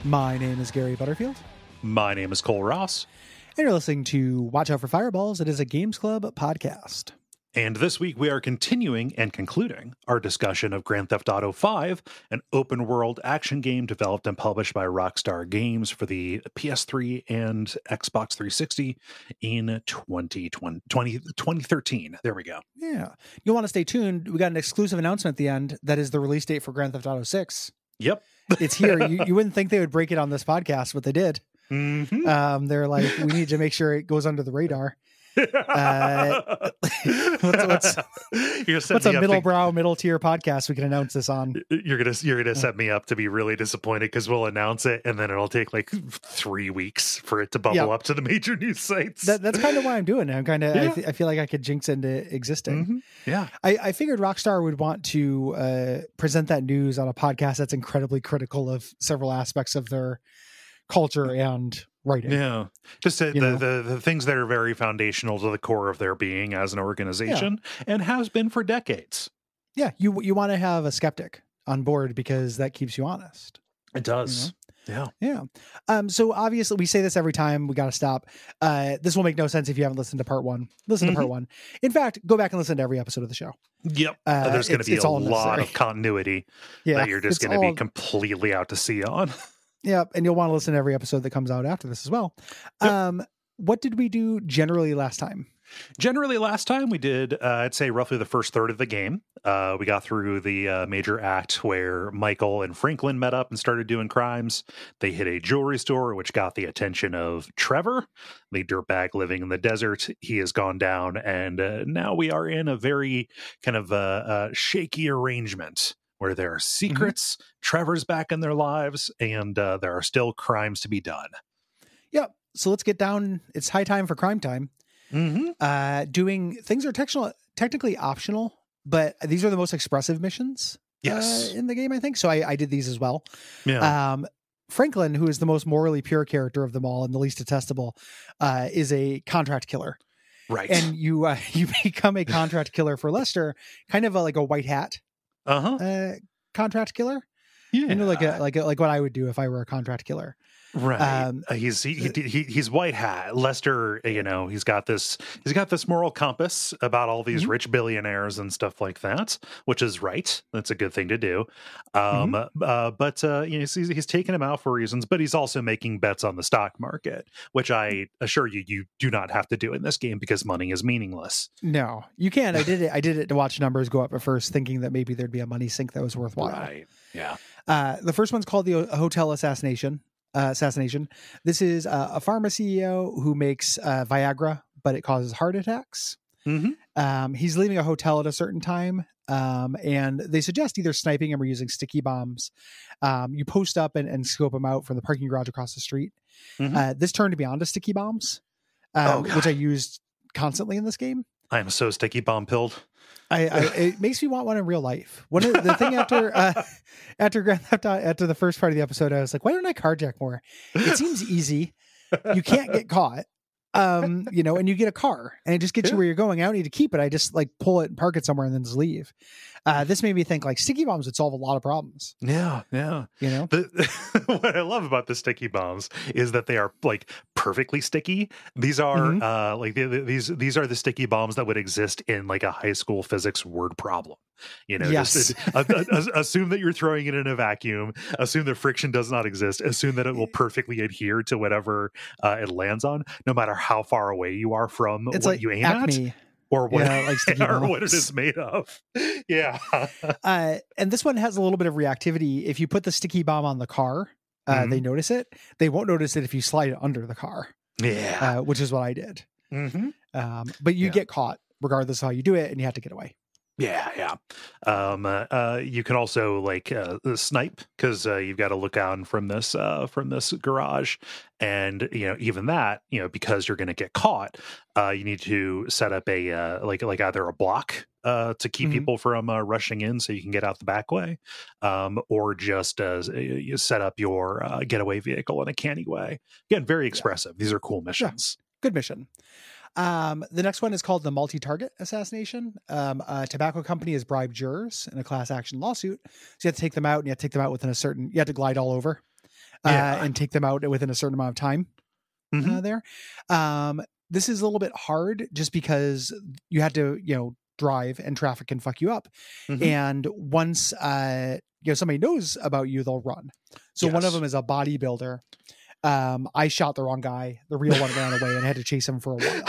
My name is Gary Butterfield. My name is Cole Ross. And you're listening to Watch Out for Fireballs. It is a Games Club podcast. And this week we are continuing and concluding our discussion of Grand Theft Auto V, an open-world action game developed and published by Rockstar Games for the PS3 and Xbox 360 in 2013. There we go. Yeah. You'll want to stay tuned. We got an exclusive announcement at the end. That is the release date for Grand Theft Auto 6. Yep. It's here. You wouldn't think they would break it on this podcast, but they did. Mm-hmm. They're like, we need to make sure it goes under the radar. What's a middle tier podcast we can announce this on? You're gonna set me up to be really disappointed because we'll announce it and then it'll take like 3 weeks for it to bubble up to the major news sites. That's kind of why I'm doing it. I'm kind of I feel like I could jinx into existing. Mm-hmm. Yeah, I figured Rockstar would want to present that news on a podcast that's incredibly critical of several aspects of their culture and writing. Yeah, just the things that are very foundational to the core of their being as an organization and has been for decades. Yeah, you want to have a skeptic on board because that keeps you honest. It does. Yeah. So obviously we say this every time. We got to stop. This will make no sense if you haven't listened to part one. Listen to part one. In fact, go back and listen to every episode of the show. Yep. There's going to be a lot of continuity that you're just going to be completely out to sea on. Yeah, and you'll want to listen to every episode that comes out after this as well. Yep. What did we do generally last time? Generally, last time we did, I'd say roughly the first third of the game. We got through the major act where Michael and Franklin met up and started doing crimes. They hit a jewelry store, which got the attention of Trevor, the dirtbag living in the desert. He has gone down, and now we are in a very kind of shaky arrangement where there are secrets, Trevor's back in their lives, and there are still crimes to be done. Yeah, so let's get down. It's high time for crime time. Doing things are technically optional, but these are the most expressive missions in the game, I think. So I did these as well. Yeah. Franklin, who is the most morally pure character of them all and the least detestable, is a contract killer. Right. And you become a contract killer for Lester, kind of like a white hat. Contract killer. Yeah, like what I would do if I were a contract killer. Right. He's white hat. Lester, he's got this moral compass about all these rich billionaires and stuff like that, which is right. That's a good thing to do. But he's taking him out for reasons, but he's also making bets on the stock market, which I assure you do not have to do in this game because money is meaningless. No, you can't. I did it to watch numbers go up at first, thinking that maybe there'd be a money sink that was worthwhile. Right. Yeah. The first one's called the Hotel Assassination. This is a pharma CEO who makes Viagra, but it causes heart attacks. He's leaving a hotel at a certain time, and they suggest either sniping him or using sticky bombs. You post up and scope him out from the parking garage across the street. This turned me on to sticky bombs, which I used constantly in this game. I am so sticky bomb pilled. It makes me want one in real life. One of the thing after Grand Theft Auto, after the first part of the episode, I was like, why don't I carjack more? It seems easy. You can't get caught. You know, and you get a car and it just gets you where you're going. I don't need to keep it. I just like pull it and park it somewhere and then just leave. This made me think like sticky bombs would solve a lot of problems. Yeah. You know, what I love about the sticky bombs is that they are like perfectly sticky. These are like these are the sticky bombs that would exist in like a high school physics word problem. You know, yes. Assume that you're throwing it in a vacuum. Assume that friction does not exist. Assume that it will perfectly adhere to whatever it lands on, no matter how far away you are from It's what like you aim Acme. at. Or what, like or what it is made of. Yeah. And this one has a little bit of reactivity. If you put the sticky bomb on the car, they notice it. They won't notice it if you slide it under the car. Yeah. Which is what I did. But you get caught regardless of how you do it, and you have to get away. Yeah. You can also like snipe because you've got to look out from this garage, and you know even that because you're going to get caught. You need to set up a like either a block to keep people from rushing in, so you can get out the back way, or just you set up your getaway vehicle in a canny way. Again, very expressive. These are cool missions. Yeah. Good mission. The next one is called the multi-target assassination. A tobacco company has bribed jurors in a class action lawsuit. So you have to take them out, and you have to take them out within you have to glide all over and take them out within a certain amount of time there. This is a little bit hard just because you had to, drive and traffic can fuck you up. And once, somebody knows about you, they'll run. So one of them is a bodybuilder. I shot the wrong guy. The real one ran away and I had to chase him for a while.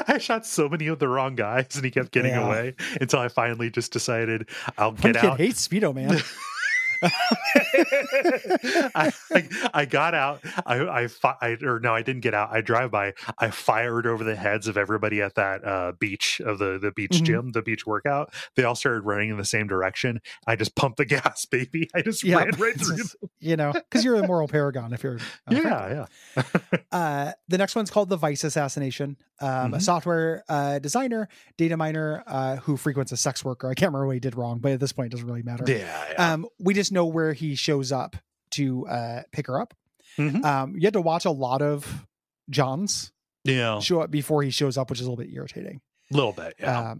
I shot so many of the wrong guys and he kept getting away until I finally just decided I'll get out. Kid hates Speedo, man. I got out. I didn't get out. I drive by. I fired over the heads of everybody at that beach of the beach gym, the beach workout. They all started running in the same direction. I just pumped the gas, baby. I just ran right through them. Because you're a moral paragon. If you're yeah. The next one's called the Vice assassination. A software designer, data miner who frequents a sex worker. I can't remember what he did wrong, but at this point, it doesn't really matter. Yeah. We just know where he shows up to pick her up. You had to watch a lot of Johns show up before he shows up, which is a little bit irritating. A little bit, yeah.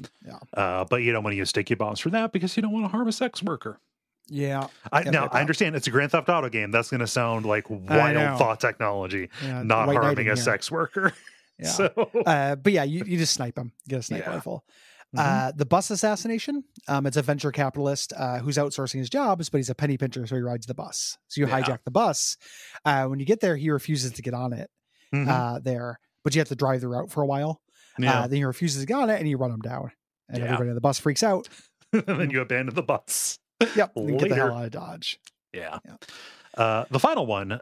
But you don't want to use sticky bombs for that because you don't want to harm a sex worker. Yeah. I understand it's a Grand Theft Auto game. That's going to sound like wild thought technology, not harming a sex worker. Yeah. So, but yeah, you just snipe him. You get a sniper rifle. The bus assassination. It's a venture capitalist who's outsourcing his jobs, but he's a penny pincher, so he rides the bus. So you hijack the bus. When you get there, he refuses to get on it there, but you have to drive the route for a while. Then he refuses to get on it, and you run him down. And everybody on the bus freaks out. And then you abandon the bus. Yep. And get the hell out of Dodge. Yeah. The final one,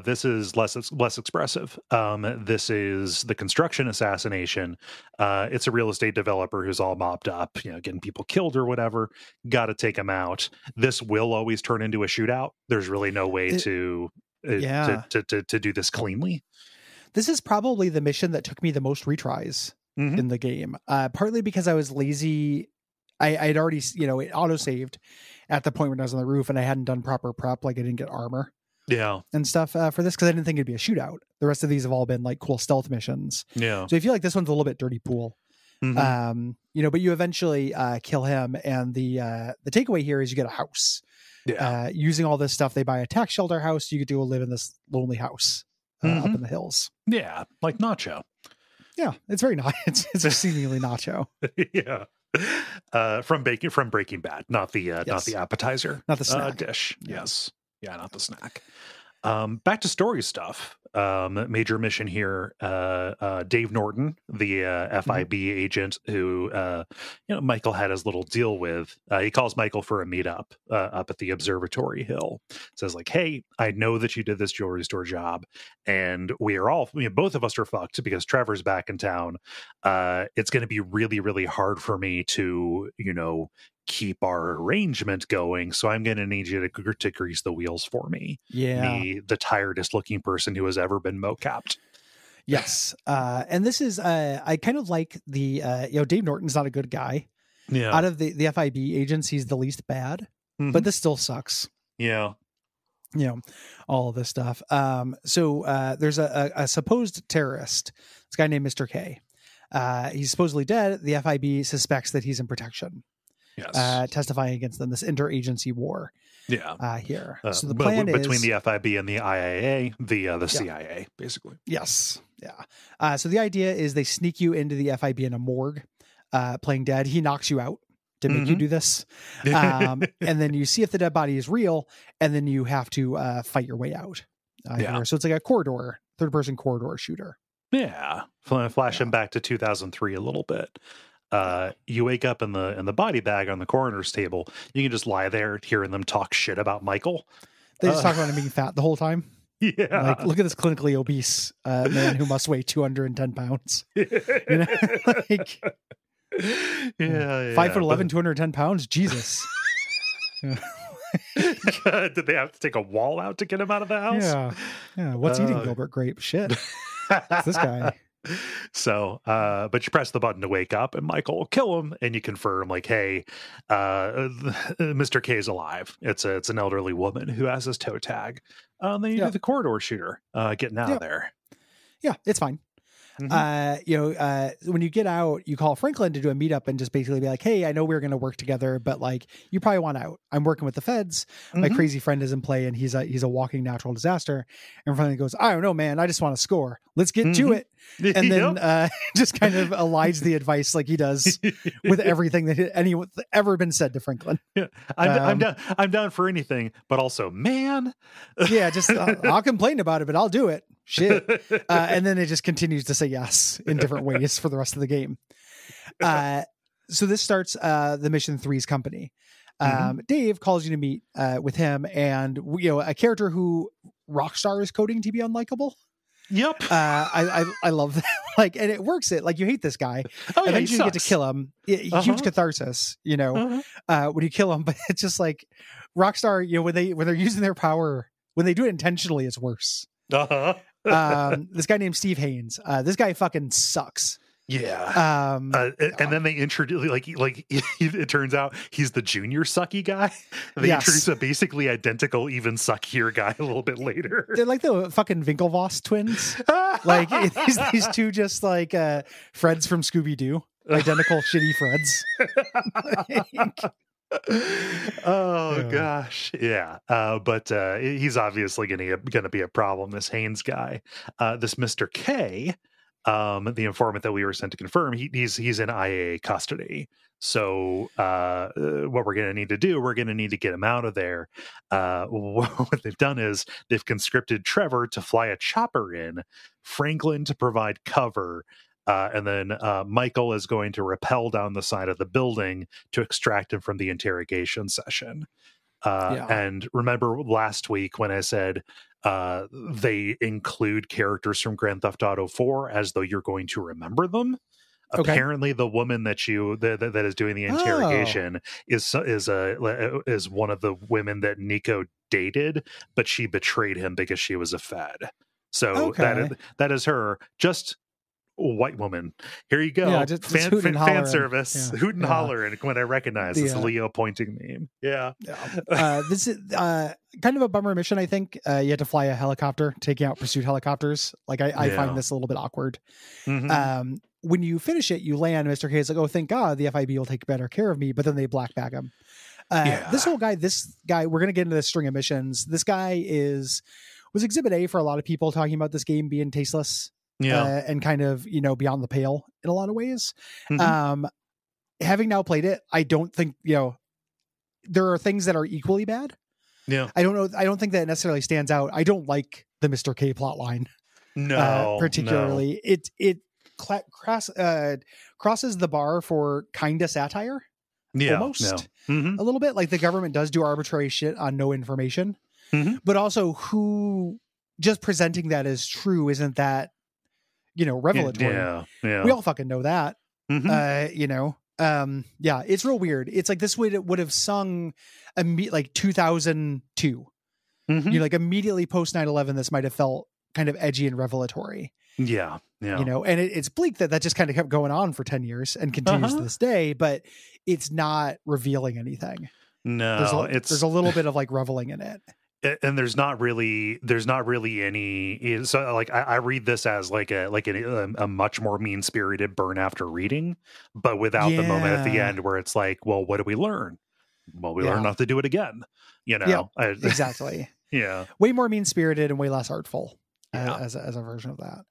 this is less expressive. This is the construction assassination. It's a real estate developer who's all mopped up, getting people killed or whatever. Got to take him out. This will always turn into a shootout. There's really no way to do this cleanly. This is probably the mission that took me the most retries in the game. Partly because I was lazy. I'd already, it auto-saved at the point when I was on the roof and I hadn't done proper prep. Like I didn't get armor and stuff for this because I didn't think it'd be a shootout. The rest of these have all been like cool stealth missions. Yeah. So I feel like this one's a little bit dirty pool. But you eventually kill him. And the takeaway here is you get a house. Using all this stuff, they buy a tax shelter house. You get to go live in this lonely house up in the hills. Yeah. Like Nacho. Yeah. It's very it's seemingly Nacho. Yeah. From Breaking Bad, not the appetizer, not the snack dish. Yes, not the snack. Back to story stuff. Major mission here. Dave Norton, the FIB agent who Michael had his little deal with. He calls Michael for a meetup up at the observatory hill. Says like, "Hey, I know that you did this jewelry store job, and we are all both of us are fucked because Trevor's back in town. It's going to be really, really hard for me to keep our arrangement going, so I'm going to need you to grease the wheels for me." The tiredest looking person who has ever been mocapped. Yes. And this is I kind of like the Dave Norton's not a good guy. Out of the FIB agents, he's the least bad, but this still sucks. all of this stuff. So there's a supposed terrorist, this guy named Mr. K. He's supposedly dead. The FIB suspects that he's in protection. Yes. Testifying against them, this interagency war. Yeah. Here. So the plan is between the FIB and the IAA, the CIA, basically. Yes. Yeah. So the idea is they sneak you into the FIB in a morgue, playing dead. He knocks you out to make you do this. And then you see if the dead body is real, and then you have to fight your way out. Here. So it's like a third-person corridor shooter. Yeah. Flashing back to 2003 a little bit. You wake up in the body bag on the coroner's table. You can just lie there hearing them talk shit about Michael. They just talk about him being fat the whole time. Yeah. Like, look at this clinically obese man who must weigh 210 pounds. Like, 5'11", 210 pounds. Jesus. Did they have to take a wall out to get him out of the house? Yeah. What's eating Gilbert Grape? Shit. It's this guy. So, but you press the button to wake up, and Michael will kill him, and you confirm, like, hey, Mr. K is alive. It's an elderly woman who has his toe tag. Then you do the corridor shooter, getting out of there. Yeah, it's fine. When you get out, you call Franklin to do a meetup and just basically be like, hey, I know we're going to work together, but like, you probably want out. I'm working with the feds. My crazy friend is in play, and he's a walking natural disaster. And Franklin goes, I don't know, man. I just want to score. Let's get to it. And then just kind of aligns the advice like he does with everything that anyone's ever been said to Franklin. Yeah. I'm down for anything, but also, man. Just I'll complain about it, but I'll do it. Shit. And then it just continues to say yes in different ways for the rest of the game. So this starts the Mission 3's company. Dave calls you to meet with him, and a character who Rockstar is coding to be unlikable. Yep. I love that. Like, and it works. Like, you hate this guy. Eventually you get to kill him. Huge catharsis, when you kill him, but it's just like Rockstar, when they're using their power, when they do it intentionally, it's worse. This guy named Steve Haynes. This guy fucking sucks. Yeah. And then they introduce like it turns out he's the junior sucky guy. They introduce a basically identical, even suckier guy a little bit later. They're like the fucking Winklevoss twins. Like these two just like Freds from Scooby-Doo. Identical shitty Freds. Gosh. Yeah. But he's obviously gonna be a problem, this Haynes guy. This Mr. K, the informant that we were sent to confirm, he's in IAA custody. So what we're gonna need to do, we're gonna need to get him out of there. What they've done is they've conscripted Trevor to fly a chopper in, Franklin to provide cover, and then Michael is going to rappel down the side of the building to extract him from the interrogation session. And remember last week when I said they include characters from Grand Theft Auto 4 as though you're going to remember them? Okay. Apparently, the woman that is doing the interrogation is one of the women that Nico dated, but she betrayed him because she was a Fed. So that is her. Just white woman. Here you go. Just fan service. Hoot and holler. And when I recognize this Leo pointing meme. This is kind of a bummer mission, I think. You had to fly a helicopter, taking out pursuit helicopters. Like I find this a little bit awkward. When you finish it, you land. Mr. K is like, oh, thank God the FIB will take better care of me. But then they black bag him. This guy, we're going to get into this string of missions. This guy was Exhibit A for a lot of people talking about this game being tasteless. And kind of, beyond the pale in a lot of ways. Having now played it, I don't think, there are things that are equally bad. I don't know. I don't think that necessarily stands out. I don't like the Mr. K plot line. Particularly. No. It crosses the bar for kind of satire. Almost. A little bit. Like the government does do arbitrary shit on no information. But also who just presenting that as true isn't that revelatory. We all fucking know that. It's real weird. It's like this would have sung like 2002. Like immediately post 9/11, this might have felt kind of edgy and revelatory. And it's bleak that just kind of kept going on for 10 years and continues to this day, but it's not revealing anything. No, there's a little bit of like reveling in it. And there's not really any, so like I read this as like a much more mean spirited burn after reading, but without the moment at the Yeah. end where it's like, well, what do we learn? Well, we Yeah. learn not to do it again. You Yeah, know, exactly. yeah, Way more mean spirited and way less artful Yeah. as a version of that.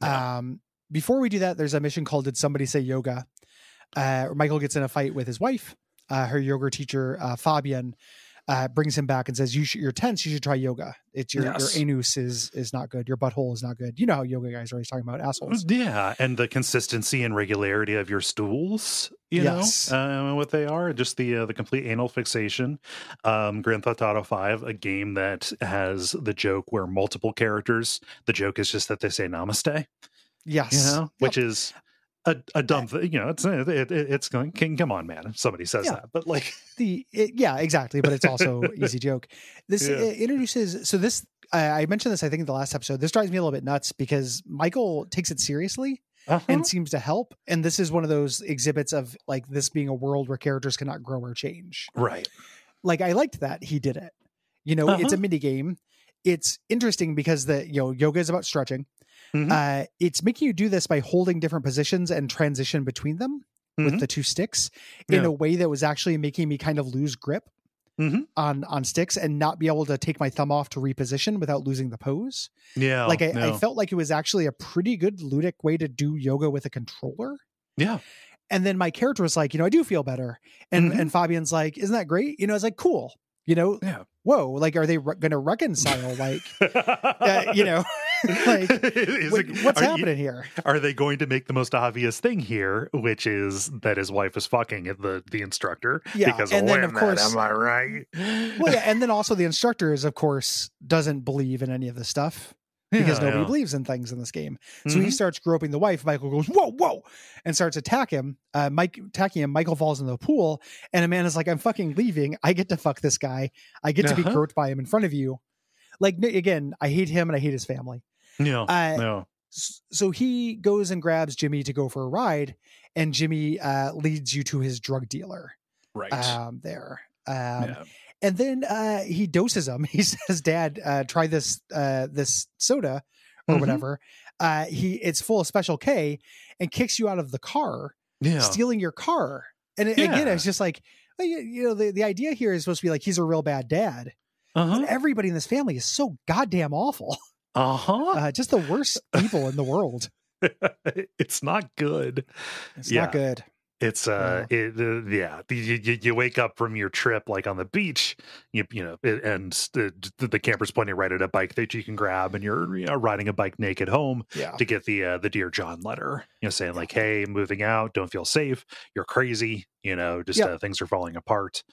Yeah. Before we do that, there's a mission called "Did Somebody Say Yoga?" Michael gets in a fight with his wife. Her yoga teacher, Fabian, brings him back and says, "You're tense. You should try yoga. It's your anus is not good. Your butthole is not good. You know how yoga guys are always talking about assholes." Yeah, and the consistency and regularity of your stools, you know, what they are. Just the complete anal fixation. Grand Theft Auto 5, a game that has the joke where multiple characters. The joke is just that they say namaste. Yes, you know, which is a dumb thing. You know, it's going. Come on, man. If somebody says that, but like exactly. But it's also easy joke. This introduces. So this I mentioned this, I think, in the last episode. This drives me a little bit nuts because Michael takes it seriously and seems to help. And this is one of those exhibits of like this being a world where characters cannot grow or change. Right. Like I liked that he did it. You know, it's a mini game. It's interesting because yoga is about stretching. It's making you do this by holding different positions and transition between them with the two sticks in a way that was actually making me kind of lose grip on sticks and not be able to take my thumb off to reposition without losing the pose. Yeah. Like I felt like it was actually a pretty good ludic way to do yoga with a controller. Yeah. And then my character was like, I do feel better. And Fabian's like, isn't that great? I was like, cool. Whoa, like, are they going to reconcile? Like, like, what's happening here? Are they going to make the most obvious thing here, which is that his wife is fucking the instructor? Yeah, because and then of course, am I right? Well, yeah, and then also the instructor is, of course, doesn't believe in any of this stuff. Because nobody believes in things in this game. So he starts groping the wife. Michael goes, whoa, and starts attacking him. Michael falls in the pool, and Amanda's like, I'm fucking leaving. I get to fuck this guy. I get to be groped by him in front of you. Like, again, I hate him and I hate his family. Yeah. So he goes and grabs Jimmy to go for a ride, and Jimmy leads you to his drug dealer. Right. There. And then he doses him. He says, Dad, try this soda or whatever. It's full of Special K, and kicks you out of the car, stealing your car. And again, it's just like, the idea here is supposed to be like, he's a real bad dad. But everybody in this family is so goddamn awful. Just the worst people in the world. It's not good. It's not good. It's you wake up from your trip like on the beach, and the camper's pointing right at a bike that you can grab, and you're riding a bike naked home to get the Dear John letter, saying like, hey, moving out, don't feel safe, you're crazy, things are falling apart.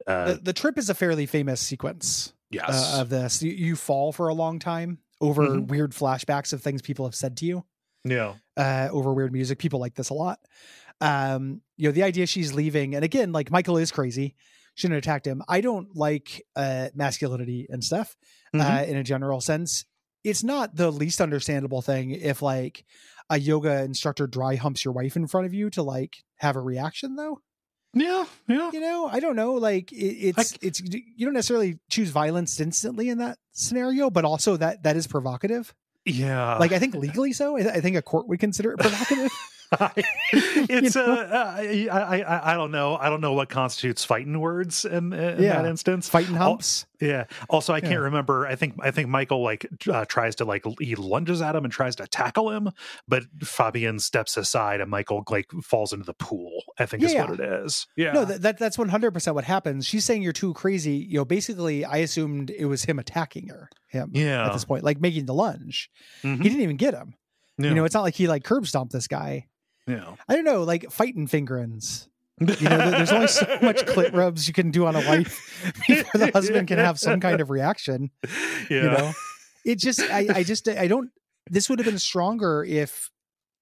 The trip is a fairly famous sequence of this. You fall for a long time over weird flashbacks of things people have said to you. Over weird music. People like this a lot. The idea she's leaving, and again, like, Michael is crazy, shouldn't have attacked him. I don't like masculinity and stuff in a general sense. It's not the least understandable thing if like a yoga instructor dry humps your wife in front of you to like have a reaction, though. Yeah. I don't know, like it's you don't necessarily choose violence instantly in that scenario, but also that is provocative. Like, I think legally so. I think a court would consider it provocative. It's I don't know. I don't know what constitutes fighting words in that instance. Fighting humps. Also, I can't remember. I think Michael tries to he lunges at him and tries to tackle him, but Fabian steps aside and Michael falls into the pool. I think is what it is. Yeah. No, that's 100% what happens. She's saying you're too crazy. Basically, I assumed it was him attacking her. At this point, like making the lunge. He didn't even get him. It's not like he curb stomped this guy. I don't know, like fighting fingerings. There's only so much clit rubs you can do on a wife before the husband can have some kind of reaction. It just, I don't. This would have been stronger if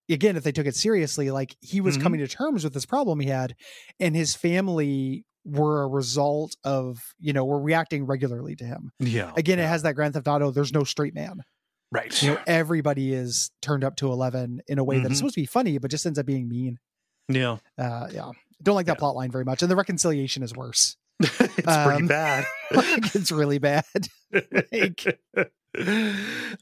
they took it seriously. Like, he was coming to terms with this problem he had, and his family were a result of were reacting regularly to him. It has that Grand Theft Auto. There's no straight man. Right. Everybody is turned up to 11 in a way that is supposed to be funny, but just ends up being mean. Don't like that plot line very much. And the reconciliation is worse. It's pretty bad. It's really bad. Like,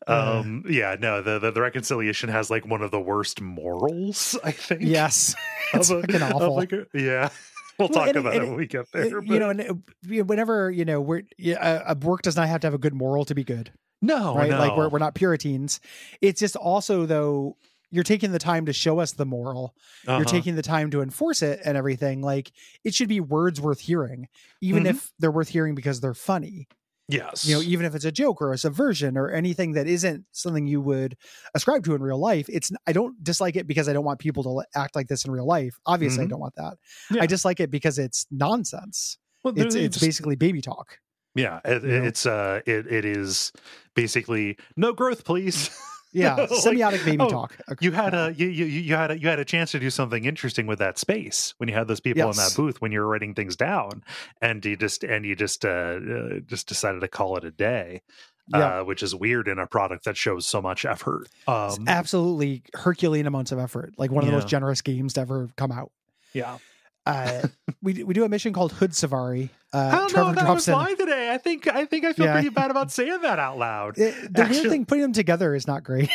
yeah, no, the reconciliation has like one of the worst morals, I think. yes, it's fucking awful. Yeah. We'll talk about it when we get there. You know, and whenever, you know, a work does not have to have a good moral to be good. No, right? no. Like we're not Puritans. It's just also, though, you're taking the time to show us the moral. You're taking the time to enforce it and everything. Like, it should be words worth hearing, even if they're worth hearing because they're funny. Yes. You know, even if it's a joke or a subversion or anything that isn't something you would ascribe to in real life. I don't dislike it because I don't want people to act like this in real life. Obviously, I don't want that. Yeah. I dislike it because it's nonsense. Well, it's basically baby talk. Yeah, it is basically no growth, please. Yeah, semiotic baby talk. You had a chance to do something interesting with that space when you had those people in that booth when you were writing things down, and you just decided to call it a day. Which is weird in a product that shows so much effort. It's absolutely Herculean amounts of effort. Like one of the most generous games to ever come out. Yeah. We do a mission called Hood Safari. I don't know if that was mine today. I think I feel pretty bad about saying that out loud. The weird thing, putting them together is not great.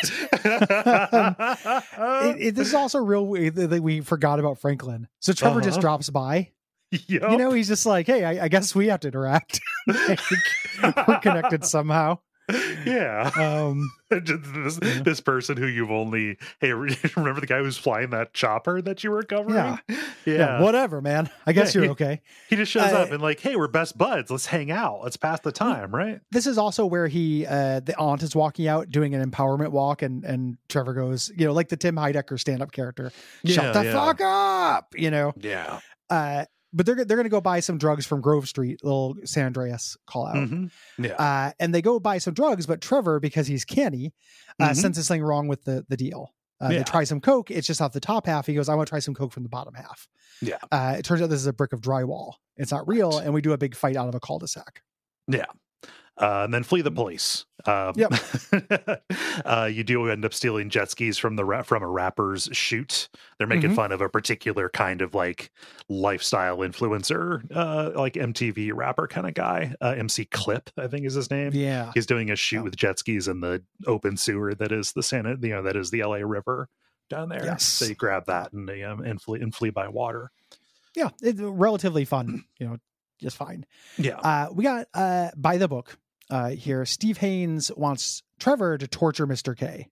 This is also real weird that we forgot about Franklin. So Trevor just drops by. Yep. You know, he's just like, hey, I guess we have to interact. We're connected somehow. Yeah. This person who you've only, hey, remember the guy who's flying that chopper that you were covering? Yeah. Whatever, man. I guess you're okay. He just shows up and like, hey, we're best buds. Let's hang out. Let's pass the time, right? This is also where the aunt is walking out doing an empowerment walk, and Trevor goes, you know, like the Tim Heidecker stand-up character, shut the fuck up, you know? Yeah. But they're going to go buy some drugs from Grove Street, little San Andreas call out. Yeah. And they go buy some drugs, but Trevor, because he's canny, senses something wrong with the deal. They try some Coke. It's just off the top half. He goes, I want to try some Coke from the bottom half. Yeah. It turns out this is a brick of drywall. It's not real. And we do a big fight out of a cul-de-sac. Yeah. And then flee the police. You do end up stealing jet skis from a rapper's shoot. They're making fun of a particular kind of like lifestyle influencer, like MTV rapper kind of guy. MC Clip, I think is his name. Yeah, he's doing a shoot with jet skis in the open sewer that is that is the LA River down there. Yes. So you grab that and flee by water. Yeah, it's relatively fun. You know, just fine. Yeah. We got by the book. Here, Steve Haynes wants Trevor to torture Mr. K,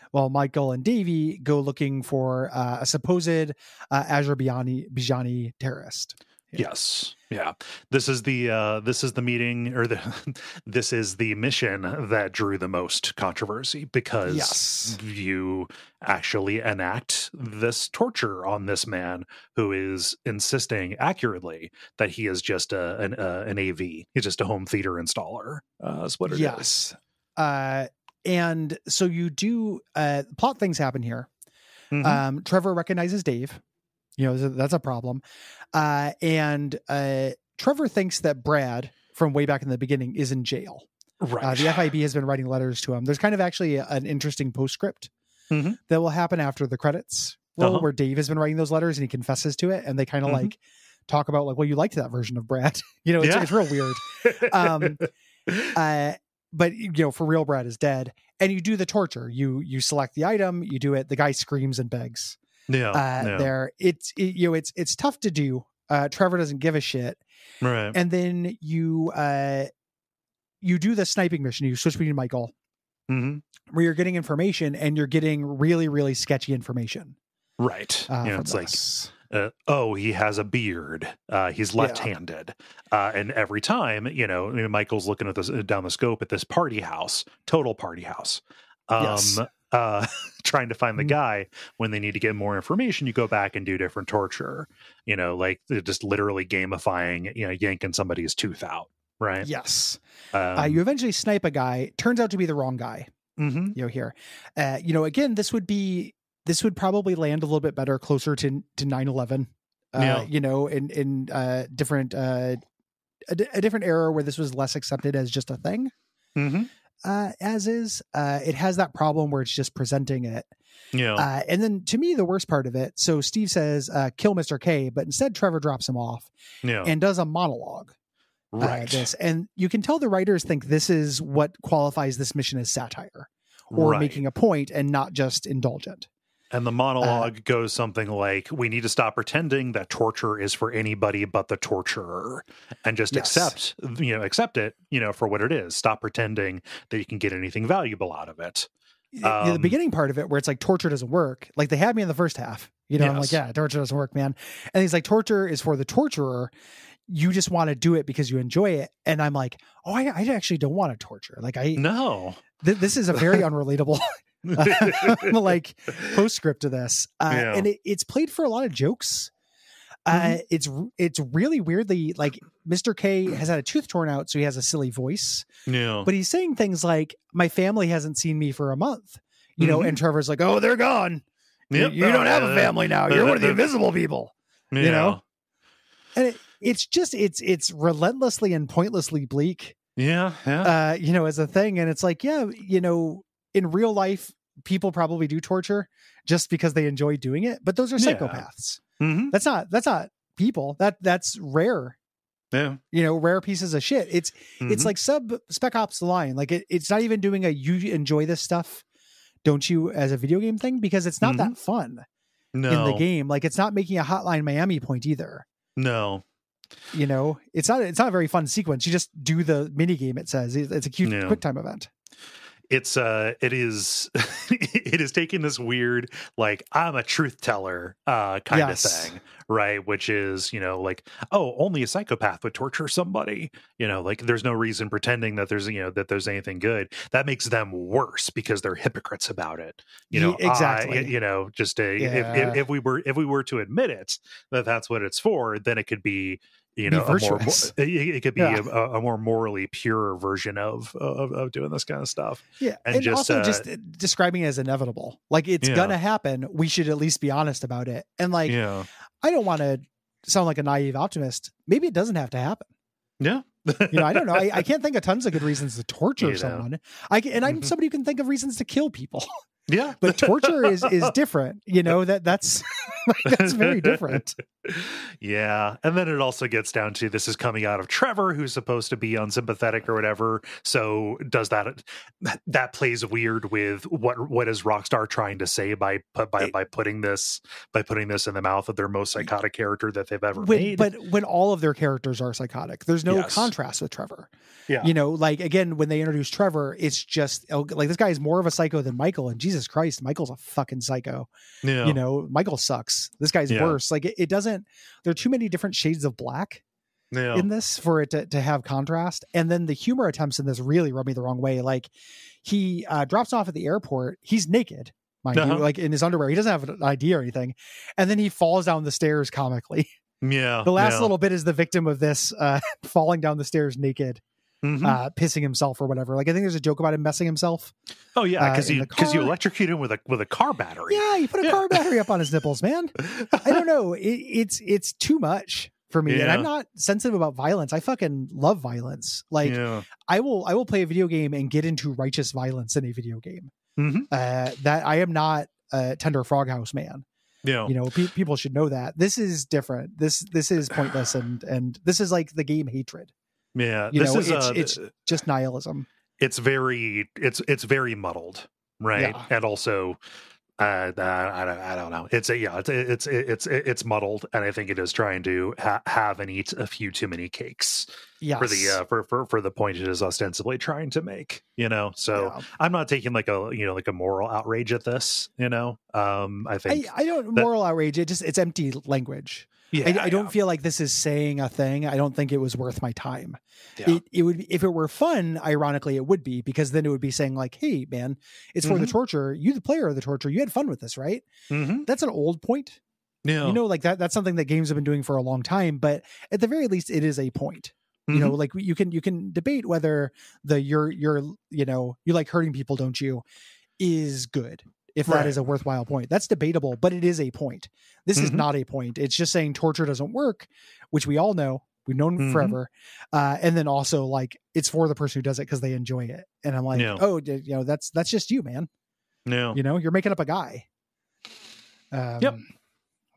while Michael and Davey go looking for a supposed Azerbaijani terrorist. Yes. Yeah. This is the meeting, or this is the mission that drew the most controversy, because you actually enact this torture on this man who is insisting accurately that he is just an AV. He's just a home theater installer. Is what it is. And so you do plot things happen here. Trevor recognizes Dave. You know, that's a problem. And Trevor thinks that Brad from way back in the beginning is in jail. Right. The FIB has been writing letters to him. There's kind of actually an interesting postscript that will happen after the credits roll, where Dave has been writing those letters and he confesses to it. And they kind of like talk about like, well, you liked that version of Brad. You know, it's real weird. But you know, for real, Brad is dead. And you do the torture. You select the item, you do it. The guy screams and begs. There, it's tough to do. Trevor doesn't give a shit, right? And then you do the sniping mission. You switch between Michael, where you're getting information, and you're getting really, really sketchy information, right? It's this. Like, he has a beard. He's left-handed, and every time, Michael's looking at this down the scope at this party house, total party house. Trying to find the guy. When they need to get more information, you go back and do different torture, like just literally gamifying, yanking somebody's tooth out. Right. Yes. You eventually snipe a guy, turns out to be the wrong guy. Here, again, this would probably land a little bit better closer to 9/11, in different, a different era where this was less accepted as just a thing. As is, it has that problem where it's just presenting it. And then to me, the worst part of it. So Steve says, kill Mr. K, but instead Trevor drops him off and does a monologue. Right. This, and you can tell the writers think this is what qualifies this mission as satire or making a point and not just indulgent. And the monologue goes something like, we need to stop pretending that torture is for anybody but the torturer, and just accept it, for what it is. Stop pretending that you can get anything valuable out of it. The beginning part of it where it's like torture doesn't work. Like they had me in the first half, I'm like, yeah, torture doesn't work, man. And he's like, torture is for the torturer. You just want to do it because you enjoy it. And I'm like, oh, I actually don't want to torture. Like this is a very unrelatable like postscript to this. And it's played for a lot of jokes. It's really weirdly, like, Mr. K has had a tooth torn out, so he has a silly voice. Yeah. But he's saying things like, my family hasn't seen me for a month, and Trevor's like, oh, they're gone. Yep. You don't have a family now. You're one of the invisible people, And it's just, it's relentlessly and pointlessly bleak. Yeah. As a thing. And it's like, in real life, people probably do torture just because they enjoy doing it, but those are psychopaths. That's not people. That's rare. Yeah. Rare pieces of shit. It's like Spec Ops: The Line. Like it's not even doing a you enjoy this stuff, don't you, as a video game thing, because it's not that fun in the game. Like it's not making a Hotline Miami point either. No. It's not a very fun sequence. You just do the mini game. It says it's a cute quick time event. It is it is taking this weird, like, I'm a truth teller kind of thing, right? Which is, like, oh, only a psychopath would torture somebody, like there's no reason pretending that there's, that there's anything good. That makes them worse because they're hypocrites about it. Exactly. If we were to admit it, that's what it's for, then it could be, it could be a more morally pure version of doing this kind of stuff. Yeah. And also just describing it as inevitable. Like it's gonna happen. We should at least be honest about it. And like, I don't want to sound like a naive optimist. Maybe it doesn't have to happen. Yeah. I don't know. I can't think of tons of good reasons to torture someone. I'm somebody who can think of reasons to kill people. Yeah. But torture is different. That's that's very different. Yeah. And then it also gets down to, this is coming out of Trevor, who's supposed to be unsympathetic or whatever. So does that plays weird with what is Rockstar trying to say by putting this in the mouth of their most psychotic character that they've ever made? But when all of their characters are psychotic, there's no contrast with Trevor. Yeah. Like again, when they introduce Trevor, it's just like this guy is more of a psycho than Michael, and Jesus Christ, Michael's a fucking psycho. Yeah. Michael sucks. This guy's worse. Like it doesn't, there are too many different shades of black in this for it to have contrast. And then the humor attempts in this really rub me the wrong way. Like he drops off at the airport. He's naked, mind you, like in his underwear. He doesn't have an ID or anything. And then he falls down the stairs comically. Yeah. The last little bit is the victim of this falling down the stairs naked. Pissing himself or whatever. Like I think there's a joke about him messing himself. Oh yeah, because you electrocute him with a car battery. Yeah, you put a car battery up on his nipples, man. I don't know. It's too much for me, and I'm not sensitive about violence. I fucking love violence. Like I will play a video game and get into righteous violence in a video game. That I am not a tender froghouse man. Yeah, people should know that. This is different. This is pointless, and this is like the game hatred. Yeah, it's just nihilism. It's very muddled, right? Yeah. And also, I don't know. It's muddled, and I think it is trying to have and eat a few too many cakes for the for the point it is ostensibly trying to make. So I'm not taking like a moral outrage at this. I think I don't moral outrage. It's empty language. I don't feel like this is saying a thing. I don't think it was worth my time. Yeah. It would, if it were fun, ironically, it would be, because then it would be saying like, hey man, it's for the torture. You, the player of the torture, you had fun with this, right? That's an old point. Yeah. Like that's something that games have been doing for a long time, but at the very least it is a point. Like you can debate whether you like hurting people, don't you, is good. If that is a worthwhile point, that's debatable, but it is a point. This is not a point. It's just saying torture doesn't work, which we all know. We've known forever. And then also like it's for the person who does it because they enjoy it. And I'm like, that's just you, man. No, you're making up a guy.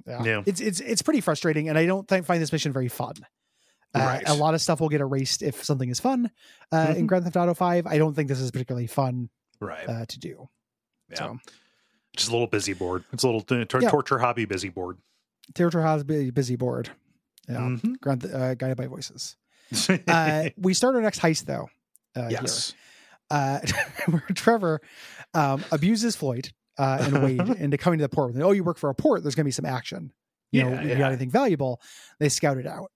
It's pretty frustrating, and I don't find this mission very fun. Right. A lot of stuff will get erased if something is fun in Grand Theft Auto 5. I don't think this is particularly fun to do. Yeah. So, just a little busy board. It's a little torture hobby busy board. Torture hobby busy board. Yeah. Guided by voices. We start our next heist though. Yes. Here. Where Trevor abuses Floyd and Wade into coming to the port. Oh, you work for a port. There's going to be some action. You know, if you got anything valuable, they scout it out.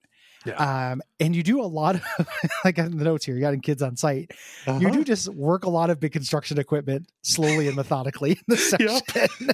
Yeah. And you do a lot of, like in the notes here, you got kids on site. You do just work a lot of big construction equipment slowly and methodically in the section.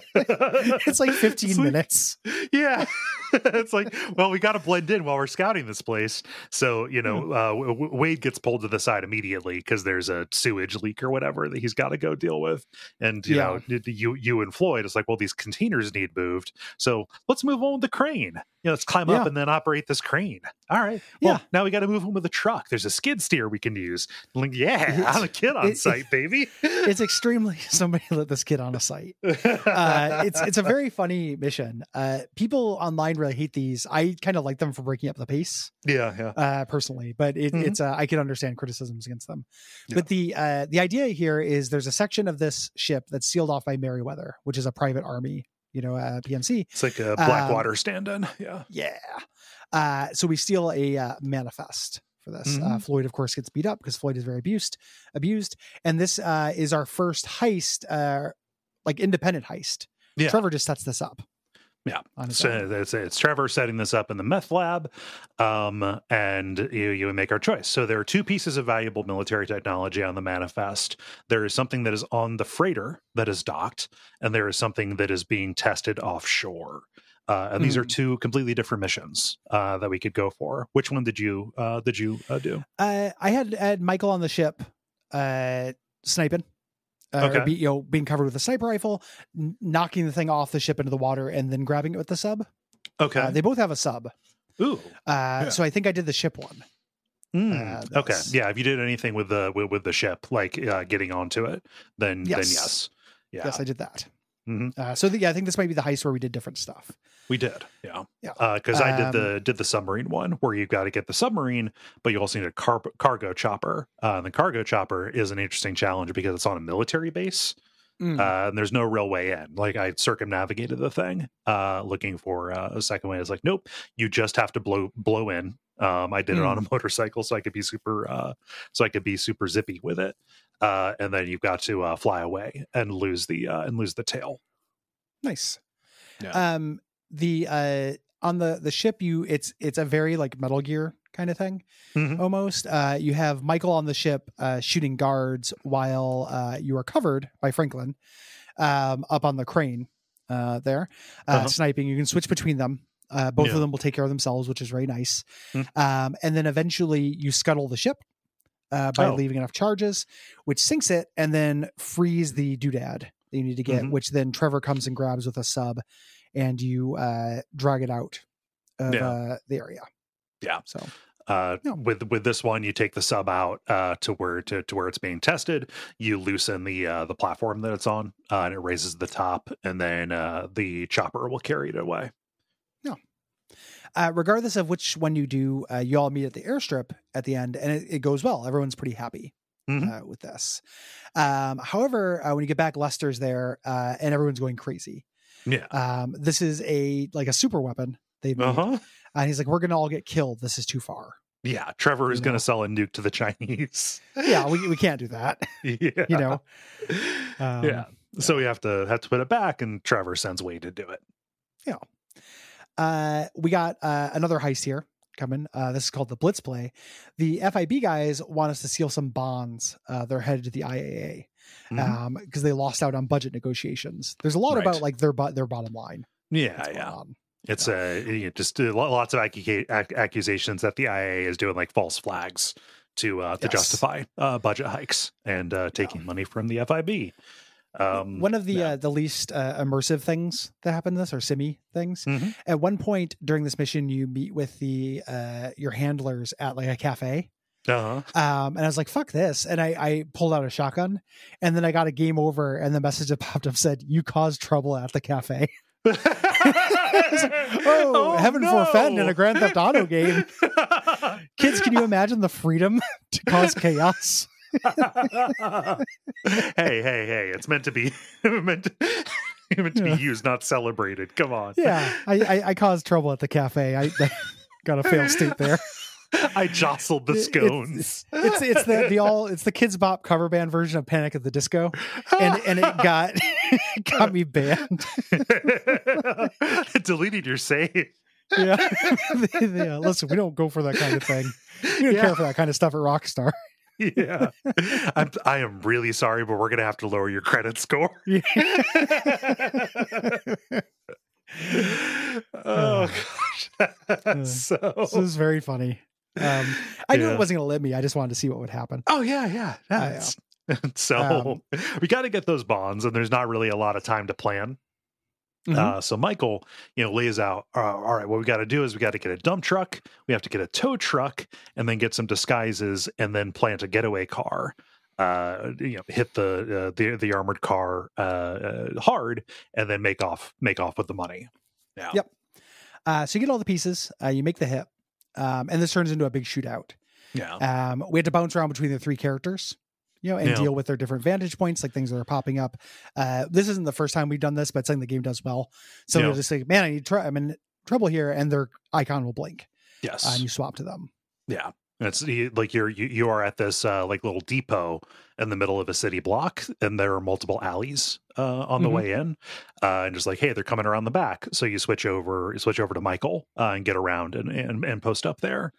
It's like 15 minutes. Yeah. It's like, well, we got to blend in while we're scouting this place. So, you know, Wade gets pulled to the side immediately because there's a sewage leak or whatever that he's got to go deal with. And, you know, you and Floyd, it's like, well, these containers need moved. So let's move on with the crane. You know, let's climb up and then operate this crane. All right. Well, now we got to move them with a truck. There's a skid steer we can use. Like, I'm a kid on site, baby. It's extremely, somebody let this kid on a site. It's a very funny mission. People online really hate these. I kind of like them for breaking up the pace. Personally, but it's I can understand criticisms against them. But the idea here is there's a section of this ship that's sealed off by Merryweather, which is a private army, you know, PMC. It's like a Blackwater stand-in. So we steal a manifest for this. Floyd, of course, gets beat up because Floyd is very abused. And this is our first heist, like independent heist. Trevor just sets this up. So it's Trevor setting this up in the meth lab, and you make our choice. So there are two pieces of valuable military technology on the manifest. There is something that is on the freighter that is docked, and there is something that is being tested offshore. And these are two completely different missions that we could go for. Which one did you do? I had Michael on the ship sniping. Being covered with a sniper rifle, knocking the thing off the ship into the water, and then grabbing it with the sub. They both have a sub. Ooh. So I think I did the ship one. Okay. Yeah. If you did anything with the ship, like getting onto it, then yes. Yeah. Yes, I did that. So I think this might be the heist where we did different stuff. We did, because I did the submarine one where you got to get the submarine, but you also need a cargo chopper. The cargo chopper is an interesting challenge because it's on a military base, and there's no real way in. Like I circumnavigated the thing, looking for a second way. It's like, nope, you just have to blow in. I did it on a motorcycle, so I could be super zippy with it. And then you've got to fly away and lose the tail. Nice. Yeah. On the ship, it's a very like Metal Gear kind of thing. Almost. You have Michael on the ship shooting guards while you are covered by Franklin up on the crane there sniping. You can switch between them. Both of them will take care of themselves, which is very nice. And then eventually you scuttle the ship by leaving enough charges, which sinks it and then frees the doodad that you need to get, which then Trevor comes and grabs with a sub, and you drag it out of the area. Yeah. So with this one, you take the sub out to where it's being tested. You loosen the platform that it's on, and it raises the top, and then the chopper will carry it away. Regardless of which one you do, you all meet at the airstrip at the end, and it goes well. Everyone's pretty happy with this. However, when you get back, Lester's there, and everyone's going crazy. This is a super weapon they've made. And he's like, we're going to all get killed. This is too far. Yeah, Trevor is going to sell a nuke to the Chinese. We can't do that. So we have to put it back, and Trevor sends Wade to do it. We got another heist here coming. This is called the Blitz Play. The FIB guys want us to seal some bonds. They're headed to the IAA because they lost out on budget negotiations. There's a lot about like their bottom line. It's just lots of accusations that the IAA is doing like false flags to justify budget hikes and taking money from the FIB. One of the least immersive things that happen in this are simmy things. At one point during this mission, you meet with your handlers at like a cafe. And I was like, fuck this. And I pulled out a shotgun, and then I got a game over, and the message that popped up said, you caused trouble at the cafe. Oh, heaven forfend in a Grand Theft Auto game. Kids, can you imagine the freedom to cause chaos? Hey, it's meant to be meant to be used, not celebrated. Come on. Yeah, I caused trouble at the cafe. I got a fail state there. I jostled the scones. It's the Kids Bop cover band version of Panic at the Disco, and it got me banned. Deleted your save. Yeah. Yeah. Listen, we don't go for that kind of thing. We don't care for that kind of stuff at Rockstar. Yeah. I am really sorry, but we're gonna have to lower your credit score. Yeah. Oh gosh. So this is very funny. I knew it wasn't gonna let me. I just wanted to see what would happen. Oh yeah. So we got to get those bonds, and there's not really a lot of time to plan. So Michael, lays out, all right, what we got to do is we got to get a dump truck, we have to get a tow truck, and then get some disguises, and then plant a getaway car. Hit the armored car hard, and then make off with the money. Yeah. Yep. So you get all the pieces, you make the hit, and this turns into a big shootout. Yeah. We had to bounce around between the three characters, and deal with their different vantage points, like things that are popping up. This isn't the first time we've done this, but it's something the game does well. So they'll just say, man, I'm in trouble here, and their icon will blink. Yes. And you swap to them. Yeah. It's like you are at this like little depot in the middle of a city block, and there are multiple alleys on the way in, and just like, hey, they're coming around the back. So you switch over to Michael and get around and post up there.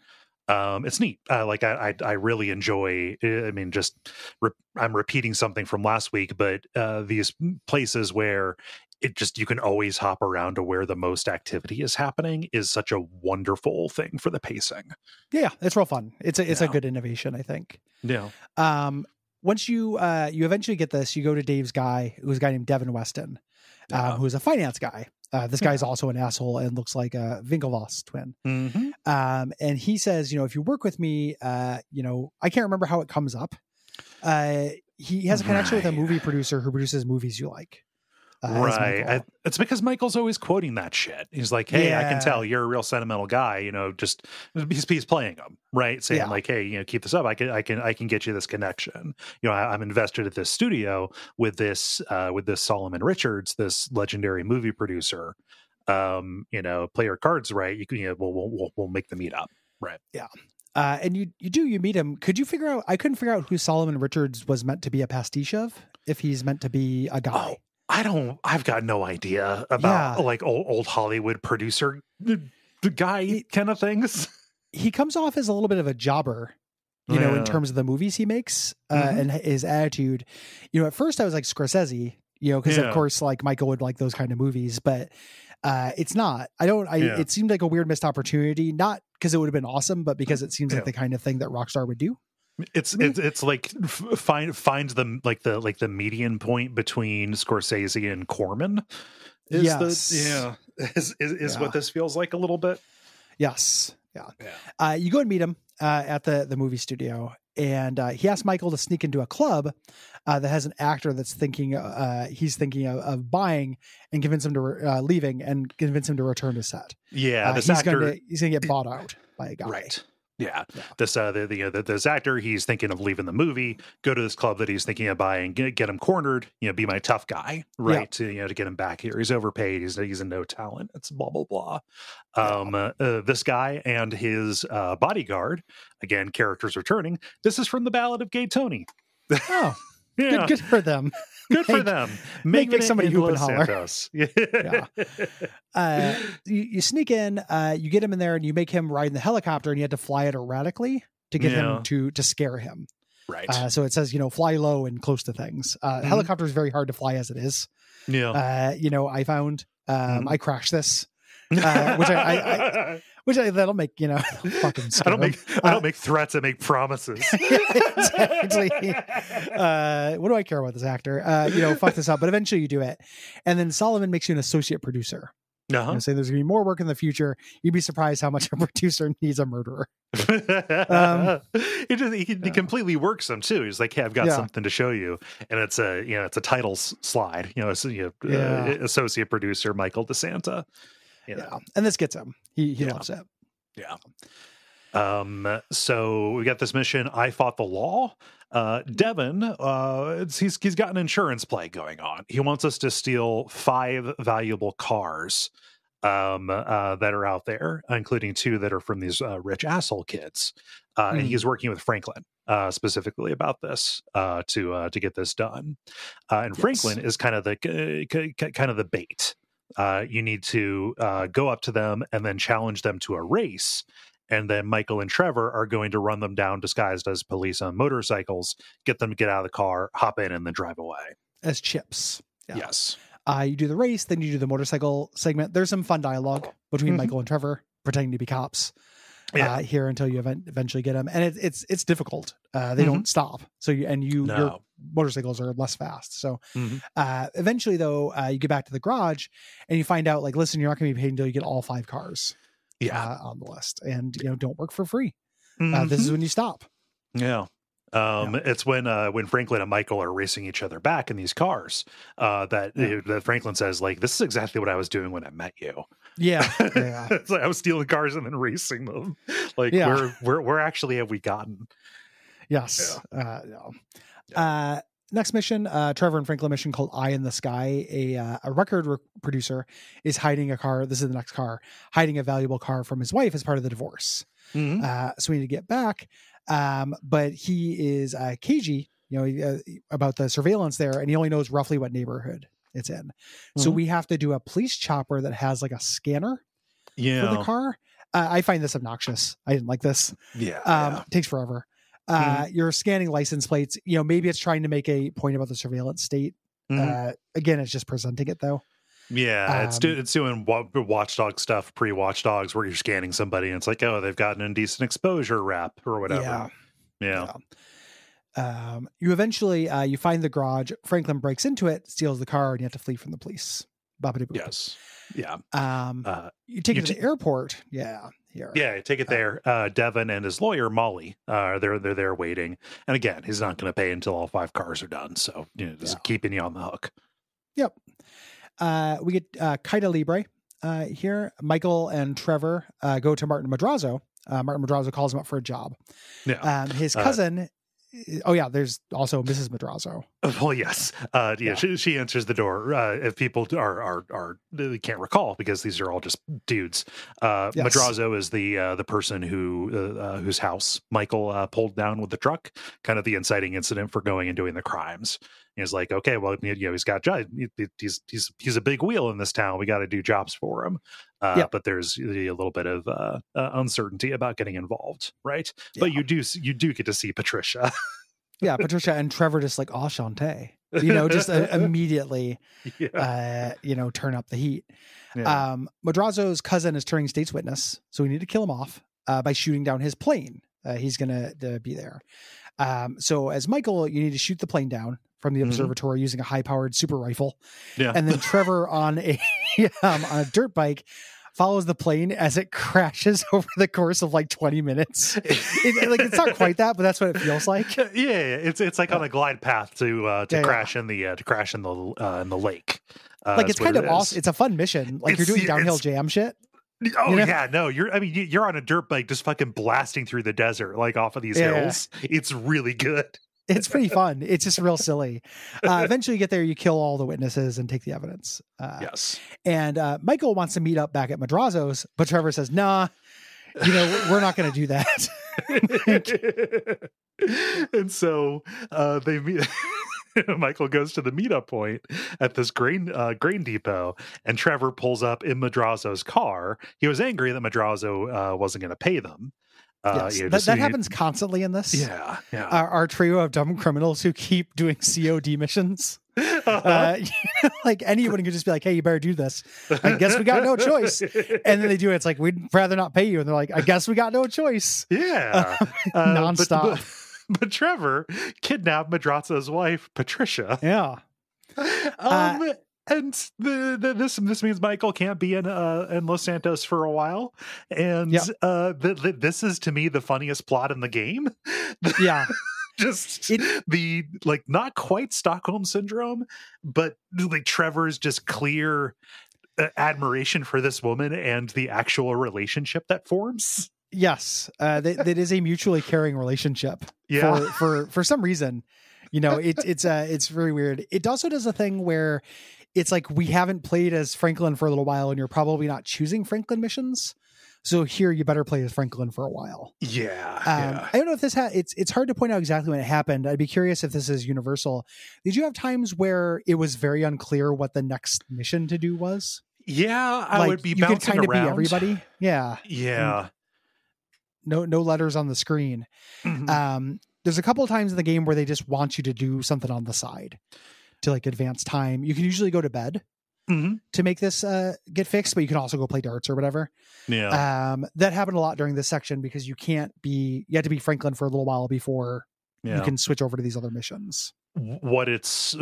It's neat. I really enjoy, I'm repeating something from last week, but these places where you can always hop around to where the most activity is happening is such a wonderful thing for the pacing. Yeah, it's real fun. It's a good innovation, I think. Yeah. Once you eventually get this, you go to Dave's guy, who's a guy named Devin Weston, who's a finance guy. This guy's also an asshole and looks like a Winklevoss twin. And he says, if you work with me, I can't remember how it comes up. He has a connection with a movie producer who produces movies you like. Right. It's because Michael's always quoting that shit. He's like, hey, I can tell you're a real sentimental guy, just he's playing them, right? Saying like, hey, keep this up. I can get you this connection. I'm invested at this studio with this Solomon Richards, this legendary movie producer. Play your cards right. You can, we'll make the meet up. Right. Yeah. And you meet him. Could you figure out, I couldn't figure out who Solomon Richards was meant to be a pastiche of, if he's meant to be a guy. I've got no idea about like old Hollywood producer guy kind of things. He comes off as a little bit of a jobber, in terms of the movies he makes, and his attitude. At first I was like Scorsese, because of course like Michael would like those kind of movies, but it's not. It seemed like a weird missed opportunity, not because it would have been awesome, but because it seems like the kind of thing that Rockstar would do. It's like finds the median point between Scorsese and Corman. Is what this feels like a little bit. Yes. Yeah. You go and meet him at the movie studio, and he asks Michael to sneak into a club that has an actor that's thinking of buying, and convince him to leaving and convince him to return to set. Yeah, he's gonna get bought out by a guy. Right. Yeah. This this actor, he's thinking of leaving the movie, go to this club that he's thinking of buying, get him cornered, be my tough guy, right? To get him back here. He's overpaid. He's a no talent. It's blah blah blah. This guy and his bodyguard, again, characters returning. This is from the Ballad of Gay Tony. Oh, yeah. Good for them. Good for them. Make somebody hoop and holler. You sneak in, you get him in there, and you make him ride in the helicopter, and you had to fly it erratically to get him to scare him. Right. So it says, fly low and close to things. Helicopter is very hard to fly as it is. Yeah. I found I crashed this, which that'll make fucking scare I don't make threats. I make promises. Exactly. What do I care about this actor? Fuck this up. But eventually you do it, and then Solomon makes you an associate producer. Saying there's going to be more work in the future. You'd be surprised how much a producer needs a murderer. He completely works them too. He's like, "Hey, I've got something to show you," and it's a title slide. Associate producer Michael DeSanta. And this gets him. He loves it. Yeah. So we got this mission. I fought the law. Devin, he's got an insurance play going on. He wants us to steal 5 valuable cars that are out there, including 2 that are from these rich asshole kids. And he's working with Franklin specifically about this to get this done. And Franklin is kind of the bait. You need to go up to them and then challenge them to a race. And then Michael and Trevor are going to run them down disguised as police on motorcycles, get them to get out of the car, hop in, and then drive away. As chips. Yeah. Yes. You do the race, then you do the motorcycle segment. There's some fun dialogue between Michael and Trevor pretending to be cops here until you eventually get them. And it's difficult. They don't stop. So your motorcycles are less fast. So eventually, though, you get back to the garage and you find out, like, listen, you're not going to be paid until you get all 5 cars. On the list, and don't work for free. This is when you stop. It's when Franklin and Michael are racing each other back in these cars that Franklin says, like, this is exactly what I was doing when I met you. It's like I was stealing cars and then racing them. Like, where actually have we gotten? Next mission, Trevor and Franklin mission called Eye in the Sky. A record producer is hiding a car. This is the next car, hiding a valuable car from his wife as part of the divorce. So we need to get back. But he is cagey, about the surveillance there, and he only knows roughly what neighborhood it's in. So we have to do a police chopper that has like a scanner for the car. I find this obnoxious. I didn't like this. It takes forever. You're scanning license plates. Maybe it's trying to make a point about the surveillance state. Again, it's just presenting it though. It's doing watchdog stuff, pre-watchdogs, where you're scanning somebody and it's like, oh, they've got an indecent exposure rap or whatever. You eventually you find the garage. Franklin breaks into it, steals the car, and you have to flee from the police. Yes. You take it to the airport. Take it there. Devin and his lawyer Molly, they're there waiting. And again, he's not going to pay until all 5 cars are done. So just keeping you on the hook. We get Kaida Libre here. Michael and Trevor go to Martin Madrazo. Martin Madrazo calls him up for a job. His cousin. There's also Mrs. Madrazo. Well, yes. She answers the door. If people they can't recall because these are all just dudes. Madrazo is the person whose house Michael pulled down with the truck, kind of the inciting incident for going and doing the crimes. He's like, okay, well, he's got he's a big wheel in this town. We got to do jobs for him. But there's a little bit of uncertainty about getting involved, right? But you do get to see Patricia. Patricia and Trevor just like enchanté, just immediately, turn up the heat. Madrazo's cousin is turning state's witness, so we need to kill him off by shooting down his plane. He's gonna be there. So as Michael, you need to shoot the plane down from the observatory using a high-powered super rifle. And then Trevor on a dirt bike follows the plane as it crashes over the course of like 20 minutes. It's not quite that, but that's what it feels like. It's like on a glide path to crash in the lake. It's kind of awesome. It's a fun mission. Like you're doing downhill jam shit. You're on a dirt bike just fucking blasting through the desert, like off of these hills. It's really good. It's pretty fun. It's just real silly. Eventually you get there, you kill all the witnesses and take the evidence. And Michael wants to meet up back at Madrazo's, but Trevor says, nah, we're not going to do that. And so they meet. Michael goes to the meetup point at this grain depot, and Trevor pulls up in Madrazo's car. He was angry that Madrazo wasn't going to pay them. That happens constantly in this. Our trio of dumb criminals who keep doing COD missions. Like anyone could just be like, hey, you better do this. I guess we got no choice. And then they do it. It's like, we'd rather not pay you. And they're like, I guess we got no choice. Nonstop. But Trevor kidnapped Madrazo's wife, Patricia. and this means Michael can't be in Los Santos for a while, and this is to me the funniest plot in the game. Yeah. Just the like not quite Stockholm syndrome, but like Trevor's just clear admiration for this woman and the actual relationship that forms. Yes, that is a mutually caring relationship. Yeah, for some reason, it's very weird. It also does a thing where it's like we haven't played as Franklin for a little while, and you're probably not choosing Franklin missions. So here, you better play as Franklin for a while. Yeah. I don't know if this it's hard to point out exactly when it happened. I'd be curious if this is universal. Did you have times where it was very unclear what the next mission to do was? Yeah, I would be you could bouncing kind of around. be everybody. Yeah. Yeah. No letters on the screen. Mm-hmm. There's a couple of times in the game where they just want you to do something on the side to like advance time. You can usually go to bed to make this get fixed, but you can also go play darts or whatever. Yeah. That happened a lot during this section because you have to be Franklin for a little while before you can switch over to these other missions. What it's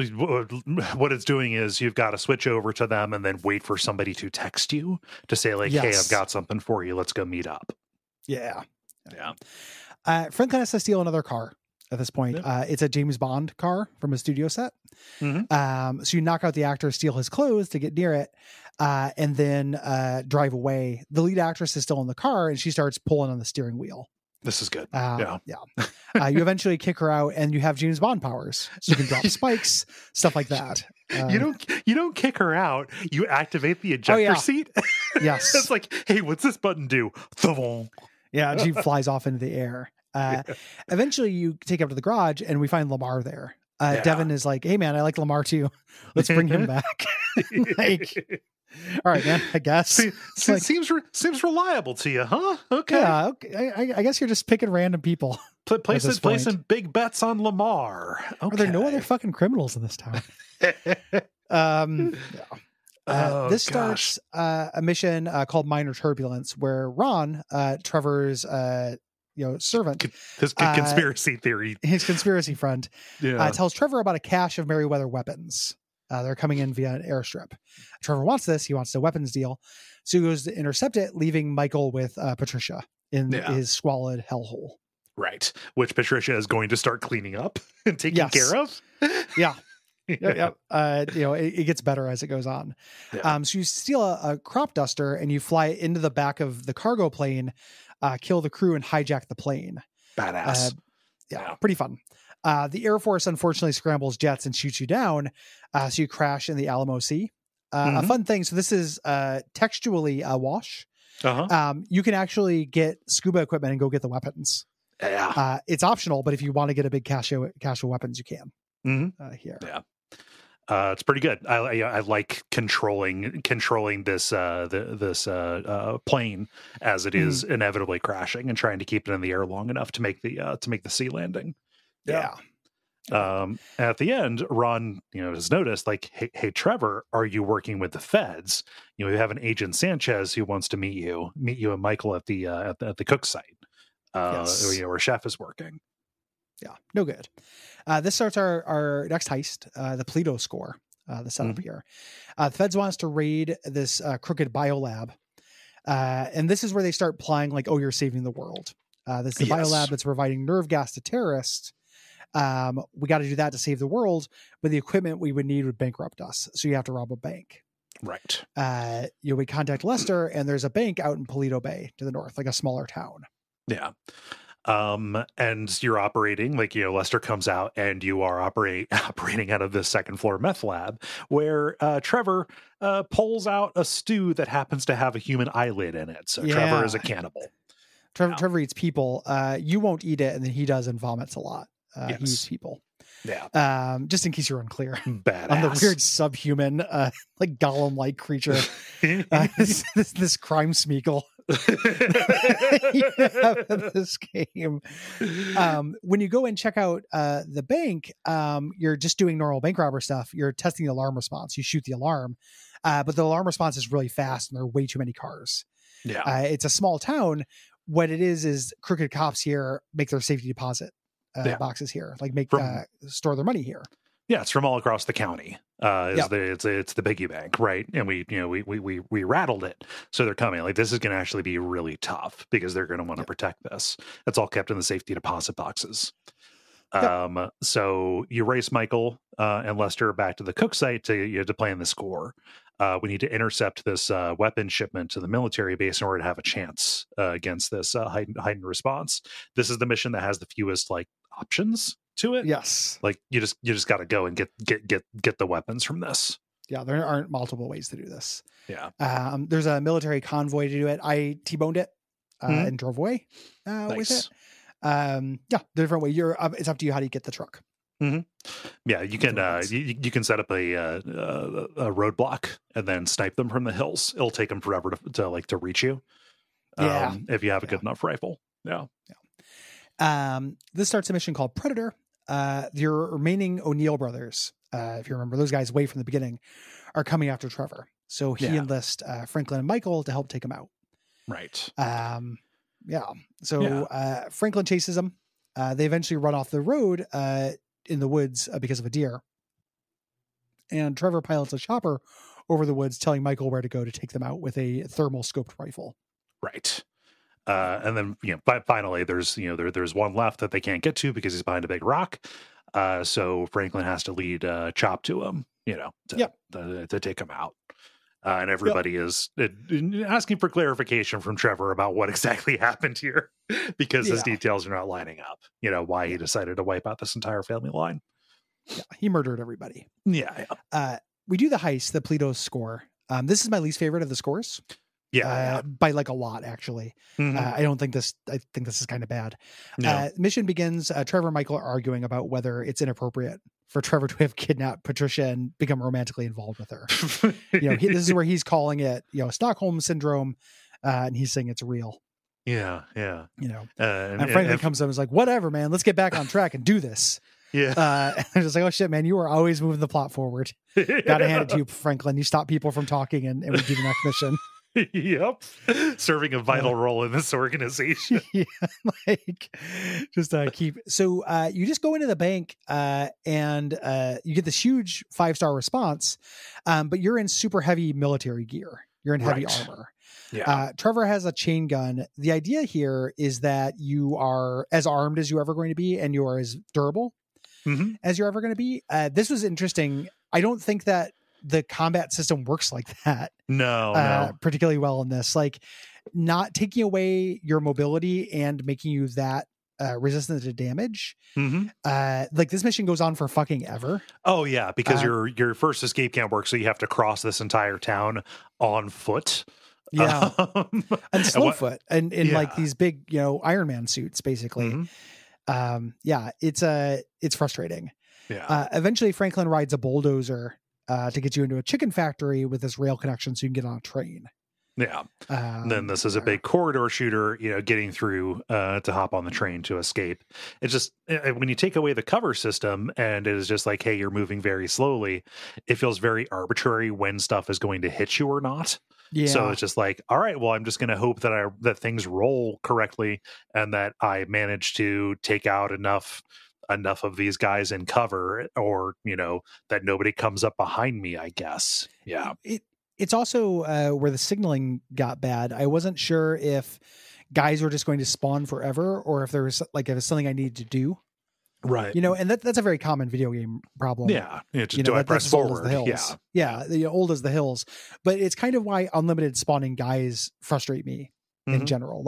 doing is you've got to switch over to them and then wait for somebody to text you to say like, hey, I've got something for you. Let's go meet up. Yeah. Franklin has to steal another car at this point. It's a James Bond car from a studio set. So you knock out the actor, steal his clothes to get near it, and then drive away. The lead actress is still in the car, and she starts pulling on the steering wheel. This is good. You eventually kick her out, and you have James Bond powers, so you can drop spikes, stuff like that. You don't kick her out. You activate the ejector seat. Yes, it's like, hey, what's this button do? Yeah, and she flies off into the air. Eventually, you take her up to the garage, and we find Lamar there. Devin is like, hey, man, I like Lamar too. Let's bring him back. Like, all right, man, I guess. Seems reliable to you, huh? Okay. Yeah, okay. I guess you're just picking random people. Placing big bets on Lamar. Okay. Are there no other fucking criminals in this town? This starts a mission called Minor Turbulence, where Ron, Trevor's servant, his conspiracy theory, his conspiracy friend, tells Trevor about a cache of Merryweather weapons. They're coming in via an airstrip. Trevor wants this. He wants the weapons deal, so he goes to intercept it, leaving Michael with Patricia in his squalid hellhole. Right, which Patricia is going to start cleaning up and taking care of. Yeah. It gets better as it goes on. So you steal a crop duster and you fly it into the back of the cargo plane, kill the crew, and hijack the plane. Badass. Pretty fun. The Air Force unfortunately scrambles jets and shoots you down, so you crash in the Alamo Sea. A fun thing. So this is textually a wash. You can actually get scuba equipment and go get the weapons. It's optional, but if you want to get a big cache of weapons, you can. Here. It's pretty good. I like controlling this plane as it is inevitably crashing and trying to keep it in the air long enough to make the sea landing. At the end, Ron has noticed like, hey Trevor, are you working with the feds? We have an Agent Sanchez who wants to meet you and Michael at the cook site where Chef is working. No good. This starts our next heist, the Polito score, the setup here. The feds want us to raid this crooked biolab. And this is where they start plying like, oh, you're saving the world. This is the biolab that's providing nerve gas to terrorists. We got to do that to save the world, but the equipment we would need would bankrupt us. So you have to rob a bank. Right. We contact Lester, and there's a bank out in Polito Bay to the north, like a smaller town. Yeah. And you're operating like, Lester comes out and you are operating out of the second floor meth lab where Trevor pulls out a stew that happens to have a human eyelid in it. So Trevor is a cannibal. Trevor eats people. You won't eat it, and then he does and vomits a lot. He eats people. Yeah. Just in case you're unclear. Badass. On the weird subhuman, like golem-like creature. This crime smeagol. This game. When you go and check out the bank, you're just doing normal bank robber stuff. You're testing the alarm response. You shoot the alarm, but the alarm response is really fast, and there are way too many cars. It's a small town. What it is crooked cops here make their safety deposit boxes here, like store their money here. Yeah, it's from all across the county. It's the piggy bank, right? And we rattled it, so they're coming. Like, this is going to actually be really tough because they're going to want to protect this. It's all kept in the safety deposit boxes. So you race Michael and Lester back to the cook site to plan the score. We need to intercept this weapon shipment to the military base in order to have a chance against this heightened response. This is the mission that has the fewest options to it. Yes, you just got to go and get the weapons from this. Yeah, there aren't multiple ways to do this. Yeah, there's a military convoy to do it. I T-boned it and drove away with it. The different way. It's up to you how do you get the truck. Mm-hmm. Yeah, you can you can set up a roadblock and then snipe them from the hills. It'll take them forever to reach you. If you have a good enough rifle. This starts a mission called Predator. Your remaining O'Neill brothers, if you remember, those guys way from the beginning, are coming after Trevor. So he enlists Franklin and Michael to help take him out. Right. Franklin chases them. They eventually run off the road in the woods because of a deer. And Trevor pilots a chopper over the woods, telling Michael where to go to take them out with a thermal scoped rifle. Right. And then, finally there's one left that they can't get to because he's behind a big rock. So Franklin has to lead Chop to him, to take him out. And everybody is asking for clarification from Trevor about what exactly happened here because his details are not lining up. Why he decided to wipe out this entire family line. Yeah, he murdered everybody. Yeah. We do the heist, the Pleatos score. This is my least favorite of the scores. By a lot, actually. Mm-hmm. I think this is kind of bad. No. Mission begins. Trevor and Michael are arguing about whether it's inappropriate for Trevor to have kidnapped Patricia and become romantically involved with her. This is where he's calling it, Stockholm syndrome, and he's saying it's real. Yeah. And Franklin comes up and is like, whatever, man, let's get back on track and do this. Yeah. And I'm just like, oh shit, man, you are always moving the plot forward. Gotta hand it to you, Franklin. You stop people from talking and we do the next mission. Yep. Serving a vital role in this organization. You just go into the bank and you get this huge 5-star response, but you're in super heavy military gear. You're in heavy armor. Yeah. Trevor has a chain gun. The idea here is that you are as armed as you're ever going to be and you are as durable as you're ever going to be. This was interesting. I don't think that the combat system works like that. No. Particularly well in this, not taking away your mobility and making you that resistant to damage. This mission goes on for fucking ever. Oh yeah, because your first escape can't work, so you have to cross this entire town on foot. Yeah, and slow foot, and in these big, Iron Man suits, basically. It's frustrating. Yeah. Eventually, Franklin rides a bulldozer to get you into a chicken factory with this rail connection so you can get on a train. Yeah. Then this is a big corridor shooter, getting through to hop on the train to escape. It's just when you take away the cover system and it is just like, hey, you're moving very slowly, it feels very arbitrary when stuff is going to hit you or not. Yeah. So it's just like, all right, well, I'm just going to hope that things roll correctly and that I manage to take out enough of these guys in cover, or that nobody comes up behind me, I guess. Yeah. It's also where the signaling got bad. I wasn't sure if guys were just going to spawn forever or if there was if it's something I needed to do. Right. And that's a very common video game problem. Yeah. Do I press forward? Yeah. Old as the hills. But it's kind of why unlimited spawning guys frustrate me in general.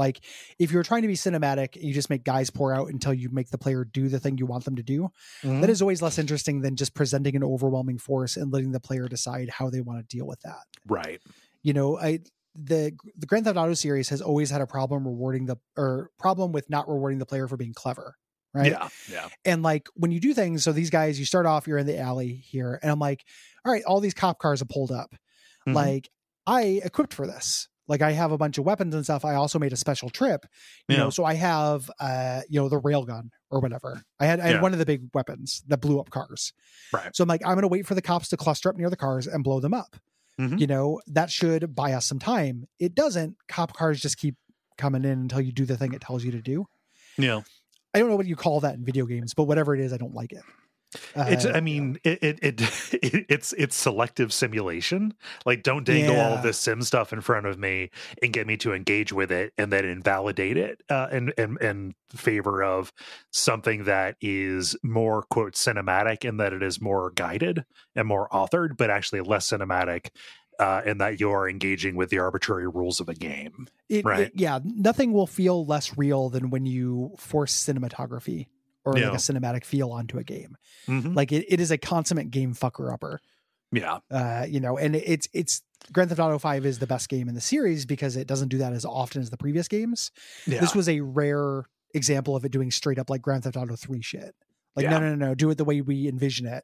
If you're trying to be cinematic, you just make guys pour out until you make the player do the thing you want them to do. That is always less interesting than just presenting an overwhelming force and letting the player decide how they want to deal with that. Right. The Grand Theft Auto series has always had a problem with not rewarding the player for being clever. Right. Yeah. And when you do things, so these guys, you start off, you're in the alley here, and I'm like, all right, all these cop cars have pulled up. I equipped for this. I have a bunch of weapons and stuff. I also made a special trip, so I have, the railgun or whatever. I had one of the big weapons that blew up cars. Right. So I'm like, I'm going to wait for the cops to cluster up near the cars and blow them up. That should buy us some time. It doesn't. Cop cars just keep coming in until you do the thing it tells you to do. Yeah. I don't know what you call that in video games, but whatever it is, I don't like it. It's selective simulation. Like, don't dangle all of this sim stuff in front of me and get me to engage with it and then invalidate it in favor of something that is more, quote, cinematic, and that it is more guided and more authored, but actually less cinematic, in that you're engaging with the arbitrary rules of a game. Right? Nothing will feel less real than when you force cinematography or like a cinematic feel onto a game. Like it is a consummate game fucker upper. Yeah. And it's Grand Theft Auto 5 is the best game in the series because it doesn't do that as often as the previous games. Yeah. This was a rare example of it doing straight up like Grand Theft Auto 3 shit. Like, no, do it the way we envision it.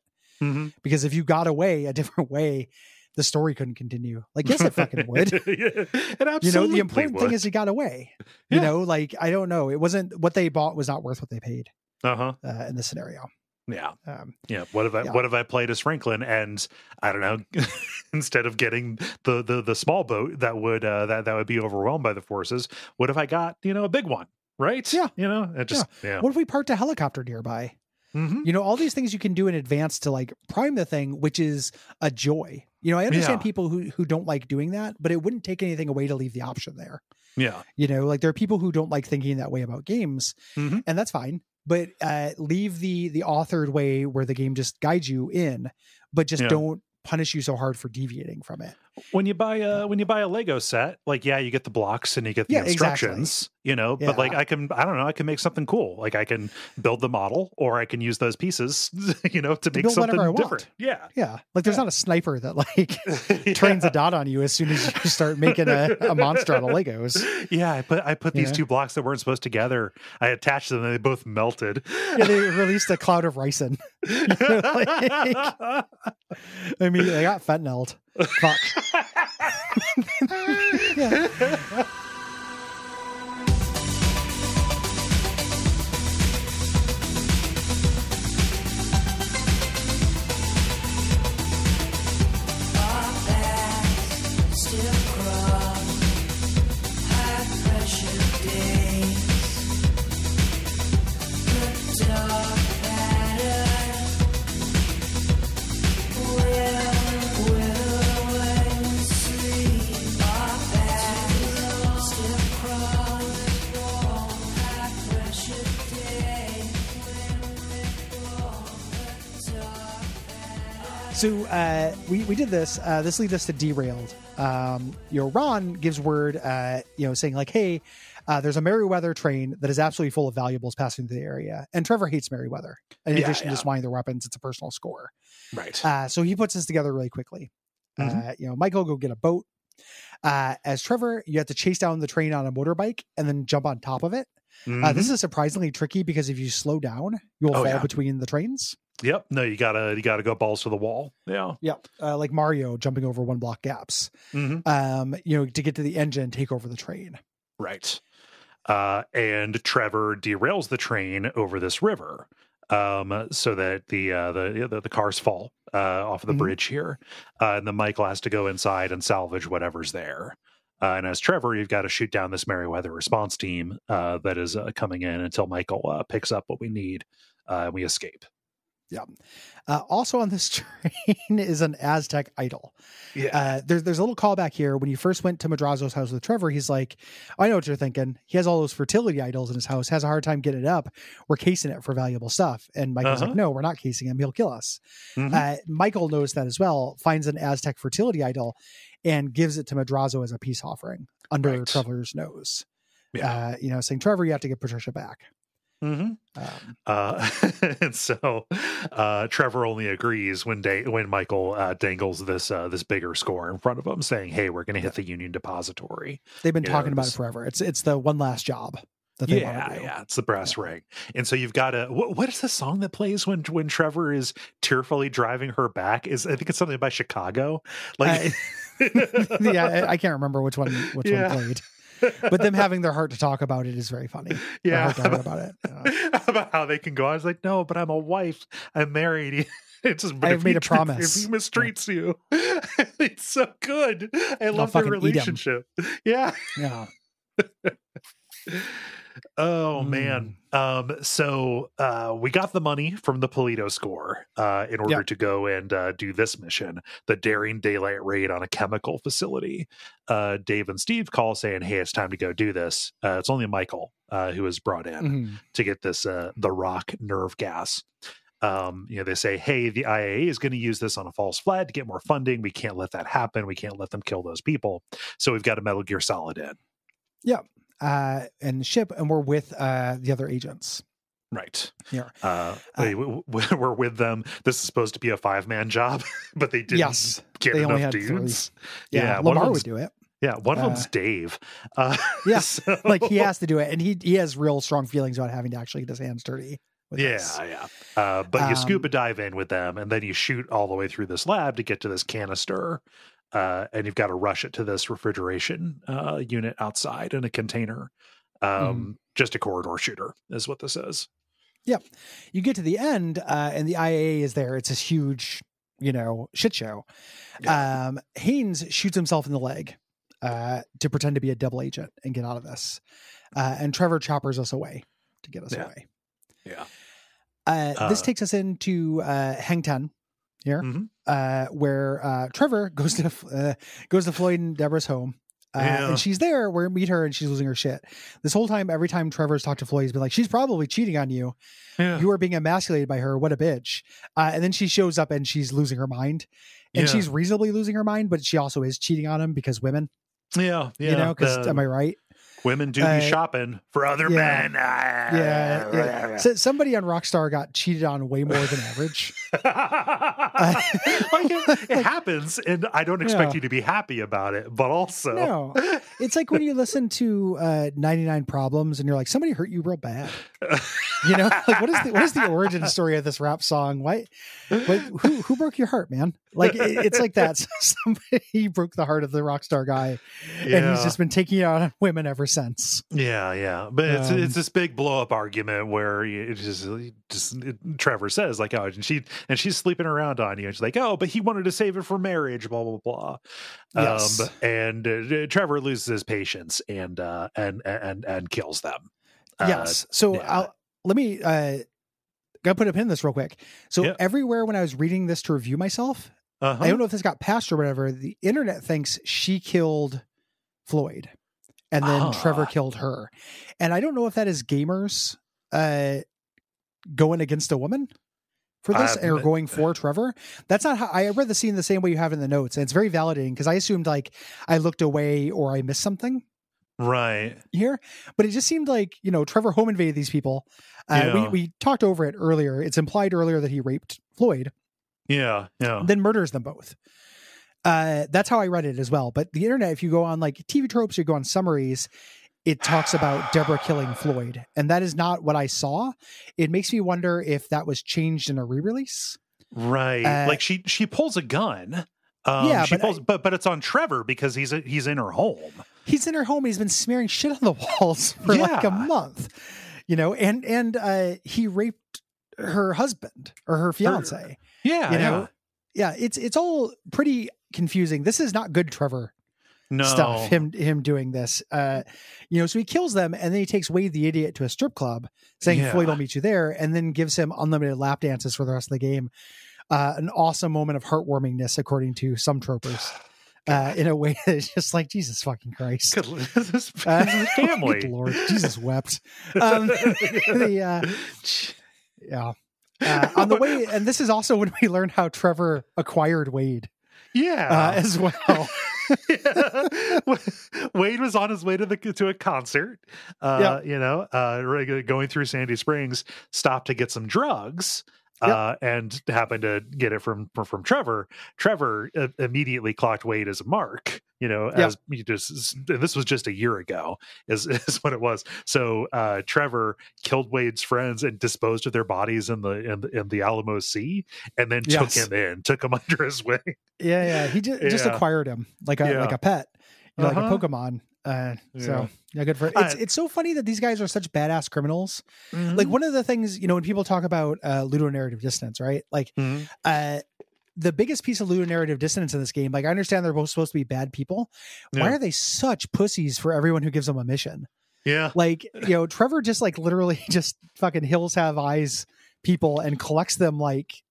Because if you got away a different way, the story couldn't continue. Like, yes, it fucking would. It absolutely the important thing is he got away. I don't know. It wasn't what they bought was not worth what they paid. In this scenario. Yeah. What if I played as Franklin and I don't know, instead of getting the small boat that would be overwhelmed by the forces, what if I got, a big one? Right? Yeah. What if we parked a helicopter nearby? All these things you can do in advance to like prime the thing, which is a joy. I understand people who don't like doing that, but it wouldn't take anything away to leave the option there. Yeah. Like there are people who don't like thinking that way about games, and that's fine. But leave the authored way where the game just guides you in, but just don't punish you so hard for deviating from it. When you buy a Lego set, like, you get the blocks and you get the instructions, but like I can make something cool. Like I can build the model, or I can use those pieces, to make something different. Yeah. Like there's not a sniper that like trains a dot on you as soon as you start making a monster out of Legos. Yeah. I put these two blocks that weren't supposed together. I attached them and they both melted. Yeah. They released a cloud of ricin. They got fentanyled. Fuck. So we did this. This leads us to Derailed. Ron gives word, saying like, hey, there's a Merryweather train that is absolutely full of valuables passing through the area. And Trevor hates Merryweather. In addition to just wanting their weapons, it's a personal score. Right. So he puts this together really quickly. Michael, go get a boat. As Trevor, you have to chase down the train on a motorbike and then jump on top of it. This is surprisingly tricky because if you slow down, you'll fall between the trains. Yep. No, you gotta go balls to the wall. Yeah. Yep. Like Mario jumping over 1 block gaps. To get to the engine, take over the train. Right. And Trevor derails the train over this river, so that the cars fall off of the bridge here, and then Michael has to go inside and salvage whatever's there. And as Trevor, you've got to shoot down this Merryweather response team that is coming in until Michael picks up what we need, and we escape. Yeah. Also on this train is an Aztec idol. Yeah. There's a little callback here. When you first went to Madrazo's house with Trevor, he's like, I know what you're thinking. He has all those fertility idols in his house, has a hard time getting it up. We're casing it for valuable stuff. And Michael's like, no, we're not casing him. He'll kill us. Michael knows that as well, finds an Aztec fertility idol and gives it to Madrazo as a peace offering under Trevor's nose. Yeah. Saying, Trevor, you have to get Patricia back. And so Trevor only agrees when Michael dangles this bigger score in front of him, saying, "Hey, we're going to hit the Union Depository." They've been talking about it forever. It's the one last job that they want to do. It's the brass ring. And so you've got what is the song that plays when Trevor is tearfully driving her back? I think it's something by Chicago. Like, I can't remember which one played. But them having their heart to talk about it is very funny. Yeah. About it. About how they can go. I was like, no, but I'm a wife. I'm married. It's just, I've made a promise. If he mistreats you, it's so good. I love their relationship. Yeah. Yeah. Oh man. So we got the money from the Polito score in order to go and do this mission, the Daring Daylight raid on a chemical facility. Dave and Steve call saying, hey, it's time to go do this. It's only Michael who was brought in to get this the rock nerve gas. They say, hey, the IAA is going to use this on a false flag to get more funding. We can't let that happen. We can't let them kill those people. So we've got a Metal Gear Solid in. Yeah. And the ship, and we're with the other agents. Right. Yeah. We're with them. This is supposed to be a 5-man job, but they didn't get they enough only had dudes. 3. Yeah, Lamar would do it. Yeah, one of them's Dave. So... like he has to do it, and he has real strong feelings about having to actually get his hands dirty. But you scuba dive in with them, and then you shoot all the way through this lab to get to this canister, and you've got to rush it to this refrigeration unit outside in a container. Just a corridor shooter is what this is. Yep. You get to the end, and the IAA is there. It's this huge, shit show. Yeah. Haynes shoots himself in the leg to pretend to be a double agent and get out of this. And Trevor choppers us away to get us away. Yeah. This takes us into Hang Ten here, where Trevor goes to Floyd and Deborah's home. And she's there. We meet her, and she's losing her shit. This whole time, every time Trevor's talked to Floyd, he's been like, she's probably cheating on you. Yeah. You are being emasculated by her. What a bitch. And then she shows up, and she's losing her mind. And she's reasonably losing her mind, but she also is cheating on him because women. Yeah. Because am I right? Women do be shopping for other men. So somebody on Rockstar got cheated on way more than average. It happens, and I don't expect you to be happy about it, but also... No. It's like when you listen to 99 Problems, and you're like, somebody hurt you real bad. Like, what is the origin story of this rap song? Who broke your heart, man? Like, it's like that. Somebody broke the heart of the Rockstar guy, and he's just been taking it out on women ever since. Yeah. But it's this big blow up argument where Trevor says like, oh, and she's sleeping around on you, and she's like, oh, but he wanted to save it for marriage, blah blah blah. Yes. And Trevor loses his patience and kills them. Yes. So let me gotta put a pin in this real quick. So everywhere when I was reading this to review myself, I don't know if this got passed or whatever, the internet thinks she killed Floyd and then Trevor killed her. And I don't know if that is gamers going against a woman for this or going for Trevor. That's not how I read the scene the same way you have in the notes. And it's very validating because I assumed like I looked away or I missed something. Right here, but it just seemed like Trevor home invaded these people. We talked over it earlier. It's implied earlier that he raped Floyd. Then murders them both. That's how I read it as well. But the internet, if you go on like TV tropes, you go on summaries, it talks about Deborah killing Floyd, and that is not what I saw. It makes me wonder if that was changed in a re-release. Right, like she pulls a gun. But it's on Trevor because he's in her home. He's in her home. He's been smearing shit on the walls for like a month, and he raped her husband or her fiance. It's all pretty confusing. This is not good Trevor stuff. Him doing this, so he kills them, and then he takes Wade the idiot to a strip club, saying Floyd will meet you there, and then gives him unlimited lap dances for the rest of the game. An awesome moment of heartwarmingness, according to some tropers, in a way that's just like, Jesus fucking Christ. This is family. Good Lord, Jesus wept. On the way, and this is also when we learned how Trevor acquired Wade. As well. Wade was on his way to a concert, going through Sandy Springs, stopped to get some drugs. And happened to get it from Trevor. Trevor immediately clocked Wade as a mark, as he just, and this was just a year ago is what it was. So Trevor killed Wade's friends and disposed of their bodies in the Alamo Sea, and then took him under his wing. He just acquired him like a pet, like a Pokemon. So good for it. It's so funny that these guys are such badass criminals. Like one of the things, when people talk about ludonarrative dissonance, right? Like the biggest piece of ludonarrative dissonance in this game, like I understand they're both supposed to be bad people. Why are they such pussies for everyone who gives them a mission? Yeah. Like, Trevor just like literally just fucking hills have eyes people and collects them like,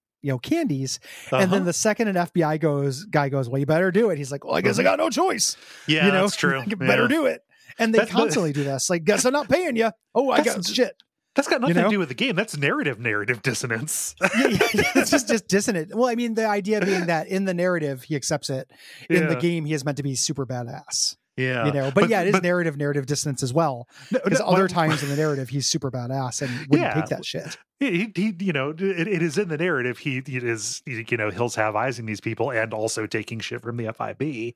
candies. And then the second an FBI guy goes, well, you better do it. He's like, well, I guess I got no choice. Yeah, that's true. Better do it. And they constantly do this. Like, guess I'm not paying you. Oh, I got shit. That's got nothing to do with the game. That's narrative dissonance. It's just dissonant. Well, I mean, the idea being that in the narrative, he accepts it. In the game, he is meant to be super badass. Yeah. But it is narrative dissonance as well. Because other times in the narrative, he's super badass and wouldn't take that shit. It is in the narrative. He'll have eyes in these people and also taking shit from the FIB.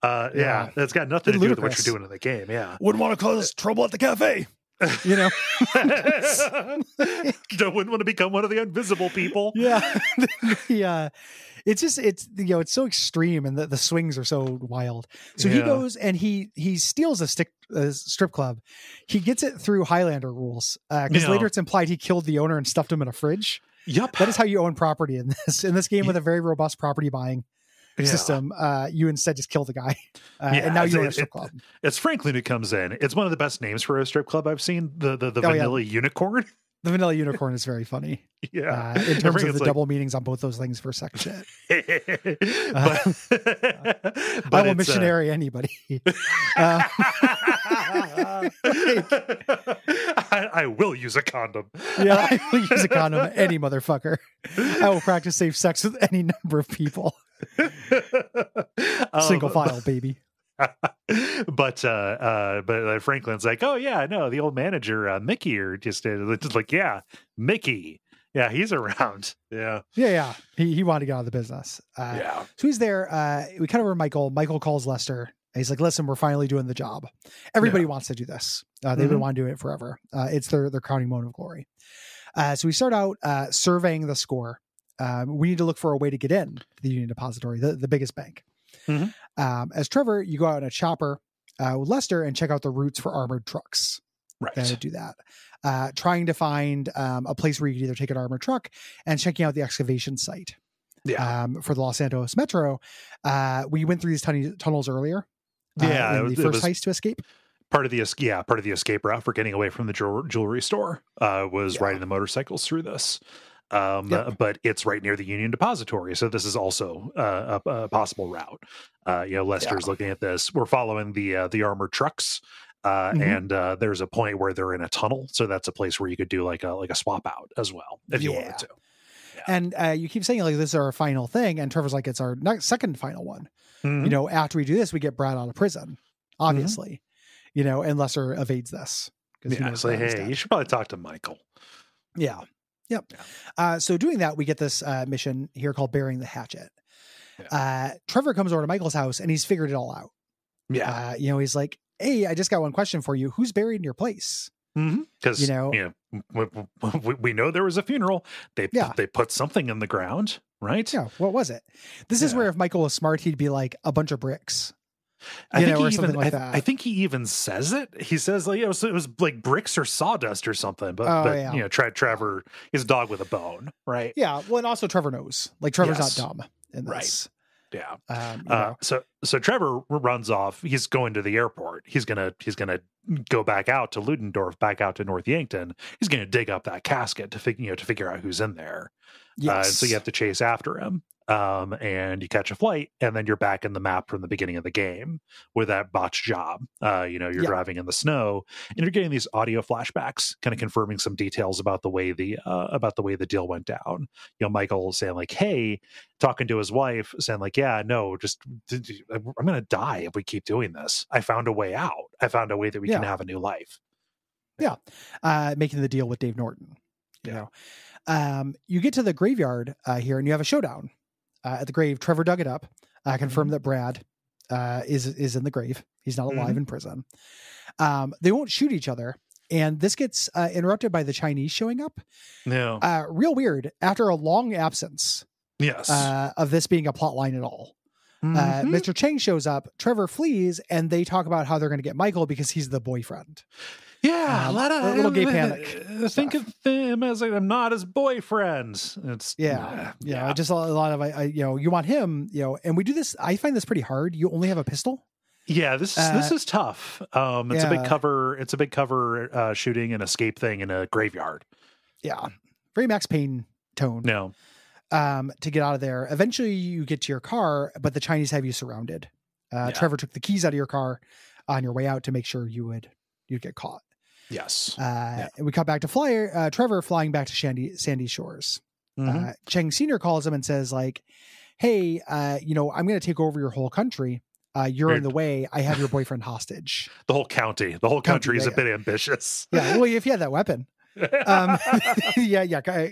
That's got nothing to do with what you're doing in the game. Yeah. Wouldn't want to cause trouble at the cafe. Wouldn't want to become one of the invisible people. Yeah. It's so extreme, and the swings are so wild. So he goes and he steals a strip club. He gets it through Highlander rules, because later it's implied he killed the owner and stuffed him in a fridge. Yep. That is how you own property in this game with a very robust property buying system. You instead just kill the guy, and now you own a strip club. It's Franklin who comes in. It's one of the best names for a strip club I've seen. The Vanilla Unicorn. The Vanilla Unicorn is very funny. Yeah. In terms of the double meanings on both those things for sex shit. But I will missionary anybody. I will use a condom. Yeah, I will use a condom, any motherfucker. I will practice safe sex with any number of people. Single file, baby. But Franklin's like, oh yeah, no, the old manager Mickey, or just like, yeah, Mickey, yeah, he's around. Yeah. He wanted to get out of the business. So he's there. We cut over Michael. Michael calls Lester. He's like, listen, we're finally doing the job. Everybody wants to do this. They've been wanting to do it forever. It's their crowning moment of glory. So we start out surveying the score. We need to look for a way to get in to the Union Depository, the biggest bank. As Trevor, you go out in a chopper with Lester and check out the routes for armored trucks. Right. Do that. Trying to find a place where you can either take an armored truck, and checking out the excavation site. For the Los Santos Metro. We went through these tunnels earlier. In the first heist to escape. Part of the escape route for getting away from the jewelry store was riding the motorcycles through this. But it's right near the Union Depository, so this is also a possible route. Lester's looking at this. We're following the armored trucks, and there's a point where they're in a tunnel, so that's a place where you could do like a swap out as well if you wanted to. And you keep saying like this is our final thing, and Trevor's like, it's our second final one. After we do this, we get Brad out of prison, obviously. And Lester evades this. Say, hey, you should probably talk to Michael. Yeah. Yep. So doing that, we get this mission here called Burying the Hatchet. Trevor comes over to Michael's house and he's figured it all out. He's like, hey, I just got one question for you. Who's buried in your place? Because we know there was a funeral. They put something in the ground, right? Yeah. What was it? This is where if Michael was smart, he'd be like a bunch of bricks. I think he even says it. He says like, it was like bricks or sawdust or something. But Trevor is a dog with a bone, right? Yeah. Well, and also Trevor knows. Like Trevor's not dumb in this. Right. Yeah. So Trevor runs off. He's going to the airport. He's gonna go back out to Ludendorff, back out to North Yankton. He's gonna dig up that casket to figure out who's in there. Yes. So you have to chase after him. And you catch a flight, and then you're back in the map from the beginning of the game with that botched job. You're driving in the snow, and you're getting these audio flashbacks, kind of confirming some details about the way the deal went down. Michael saying like, "Hey," talking to his wife, saying like, "Yeah, no, just I'm gonna die if we keep doing this. I found a way out. I found a way that we can have a new life." Yeah, making the deal with Dave Norton. You get to the graveyard here, and you have a showdown. At the grave, Trevor dug it up, confirmed that Brad is in the grave. He's not alive in prison. They won't shoot each other, and this gets interrupted by the Chinese showing up. No, real weird. After a long absence, of this being a plot line at all, Mr. Cheng shows up. Trevor flees, and they talk about how they're going to get Michael because he's the boyfriend. Yeah, a little gay panic. Think of him as like, I'm not his boyfriend. It's just a lot of you want him, and we do this. I find this pretty hard. You only have a pistol. Yeah, this is tough. It's a big cover. It's a big cover shooting an escape thing in a graveyard. Yeah, very Max Payne tone. No. To get out of there. Eventually, you get to your car, but the Chinese have you surrounded. Trevor took the keys out of your car on your way out to make sure you'd get caught. Yes. And we cut back to Trevor flying back to Sandy Shores. Cheng Sr. calls him and says, like, hey, I'm going to take over your whole country. You're in the way. I have your boyfriend hostage. The whole county. The whole country is a bit ambitious. Yeah. Well, if you had that weapon.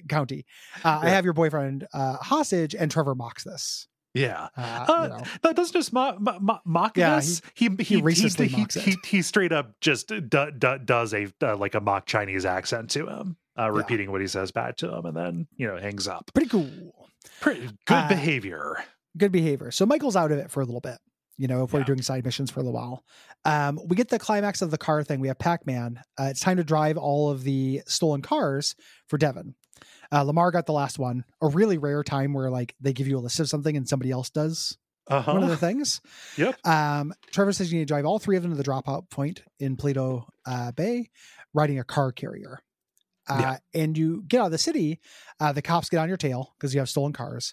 County. I have your boyfriend hostage, and Trevor mocks this. Yeah, that doesn't just mock this. He racistly mocks it. He straight up just does a like a mock Chinese accent to him, repeating what he says back to him, and then hangs up. Pretty cool. Pretty good behavior. Good behavior. So Michael's out of it for a little bit. If we're doing side missions for a little while. We get the climax of the car thing. We have Pac-Man. It's time to drive all of the stolen cars for Devin. Lamar got the last one. A really rare time where like they give you a list of something and somebody else does one of the things. Yep. Trevor says you need to drive all three of them to the dropout point in Plato Bay, riding a car carrier. And you get out of the city. The cops get on your tail because you have stolen cars.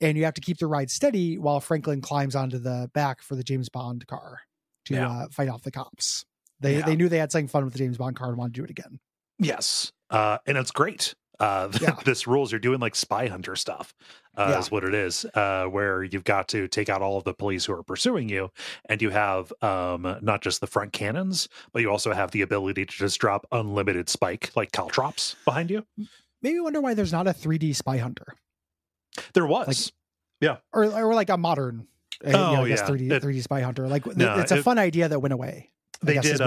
And you have to keep the ride steady while Franklin climbs onto the back for the James Bond car to fight off the cops. They knew they had something fun with the James Bond car and wanted to do it again. Yes. And it's great. This rules, you're doing like spy hunter stuff is what it is, where you've got to take out all of the police who are pursuing you. And you have not just the front cannons, but you also have the ability to just drop unlimited spike like caltrops behind you. Maybe wonder why there's not a 3D spy hunter. There was, or like a modern, 3D spy hunter. Like it's a fun idea that went away. They did.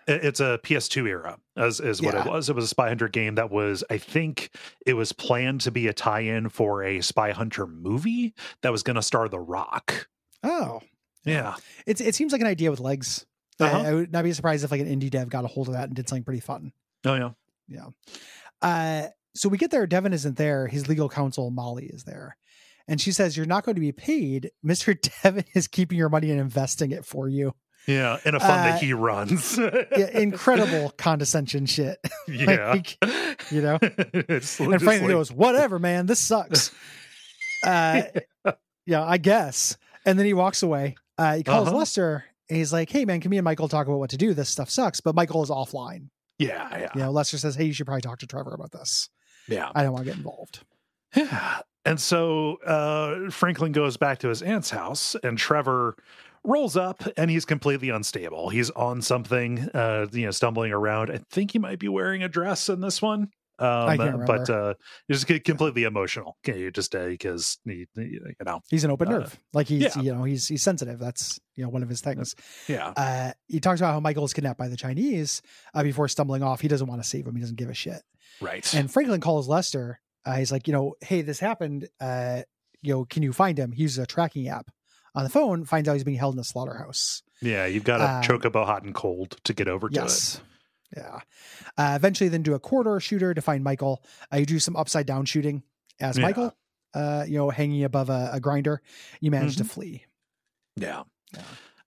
It's a PS2 era, is what it was. It was a Spy Hunter game that was, I think, it was planned to be a tie-in for a Spy Hunter movie that was going to star The Rock. Oh, yeah. It seems like an idea with legs. I would not be surprised if like an indie dev got a hold of that and did something pretty fun. Oh yeah, yeah. So we get there. Devin isn't there. His legal counsel, Molly, is there. And she says, you're not going to be paid. Mr. Devin is keeping your money and investing it for you. Yeah. In a fund that he runs. Incredible condescension shit. Yeah. And Franklin goes, whatever, man. This sucks. I guess. And then he walks away. He calls Lester and he's like, hey, man, can me and Michael talk about what to do? This stuff sucks. But Michael is offline. Yeah. Lester says, hey, you should probably talk to Trevor about this. Yeah. I don't want to get involved. Yeah. And so Franklin goes back to his aunt's house and Trevor rolls up and he's completely unstable. He's on something, stumbling around. I think he might be wearing a dress in this one. I can't remember. But he's completely emomal. Just because he's an open nerve. Like he's sensitive. That's one of his things. Yeah. He talks about how Michael is kidnapped by the Chinese before stumbling off. He doesn't want to save him. He doesn't give a shit. Right. And Franklin calls Lester. He's like, hey, this happened. Can you find him? He uses a tracking app on the phone. Finds out he's being held in a slaughterhouse. Yeah, you've got to chocobo hot and cold to get over to it. Yeah. Eventually then do a corridor shooter to find Michael. You do some upside down shooting as Michael, hanging above a grinder. You manage to flee. Yeah.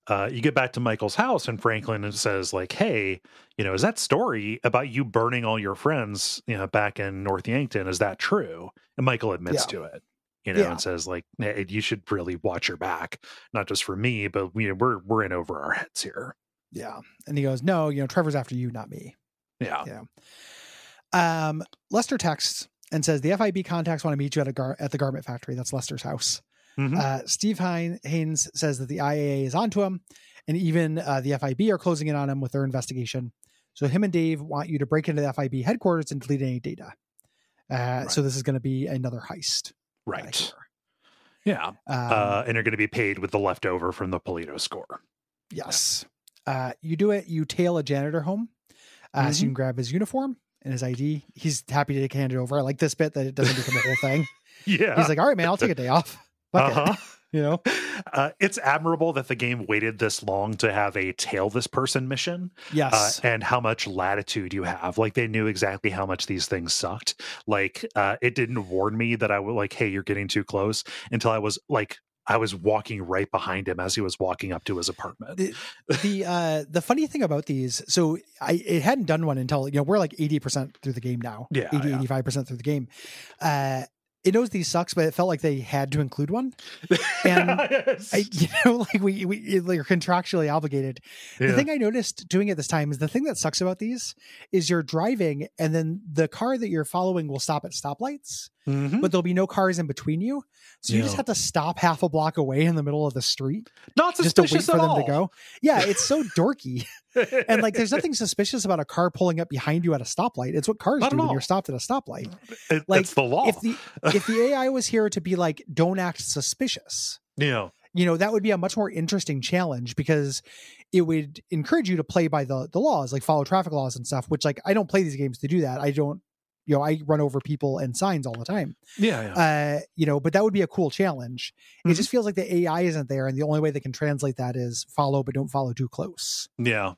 You get back to Michael's house and Franklin says like, hey, is that story about you burning all your friends, back in North Yankton, is that true? And Michael admits to it, and says like, hey, you should really watch your back, not just for me, but we're in over our heads here. Yeah. And he goes, no, Trevor's after you, not me. Yeah. Lester texts and says the FIB contacts want to meet you at the garment factory. That's Lester's house. Steve Haynes says that the IAA is onto him, and even the FIB are closing in on him with their investigation. So him and Dave want you to break into the FIB headquarters and delete any data. So this is going to be another heist. Right. Yeah. And you're going to be paid with the leftover from the Polito score. Yes. You do it. You tail a janitor home. So you can grab his uniform and his ID. He's happy to hand it over. I like this bit that it doesn't become a whole thing. Yeah. He's like, all right, man, I'll take a day off. It's admirable that the game waited this long to have a tail this person mission. Yes. And how much latitude you have. Like they knew exactly how much these things sucked. Like it didn't warn me that I would like, hey, you're getting too close, until I was like I was walking right behind him as he was walking up to his apartment. The funny thing about these, so it hadn't done one until, we're like 80% through the game now. Yeah. 85% through the game. It knows these sucks, but it felt like they had to include one. And we're contractually obligated. The thing I noticed doing it this time is the thing that sucks about these is you're driving and then the car that you're following will stop at stoplights, but there'll be no cars in between you. So you just have to stop half a block away in the middle of the street. Not suspicious just to wait for them to go. Yeah, it's so dorky. And like, there's nothing suspicious about a car pulling up behind you at a stoplight. It's what cars do when you're stopped at a stoplight. It's the law. If the AI was here to be like, don't act suspicious, that would be a much more interesting challenge, because it would encourage you to play by the laws, like follow traffic laws and stuff, which, like, I don't play these games to do that. I don't, I run over people and signs all the time. But that would be a cool challenge. It just feels like the AI isn't there, and the only way they can translate that is follow, but don't follow too close. Bad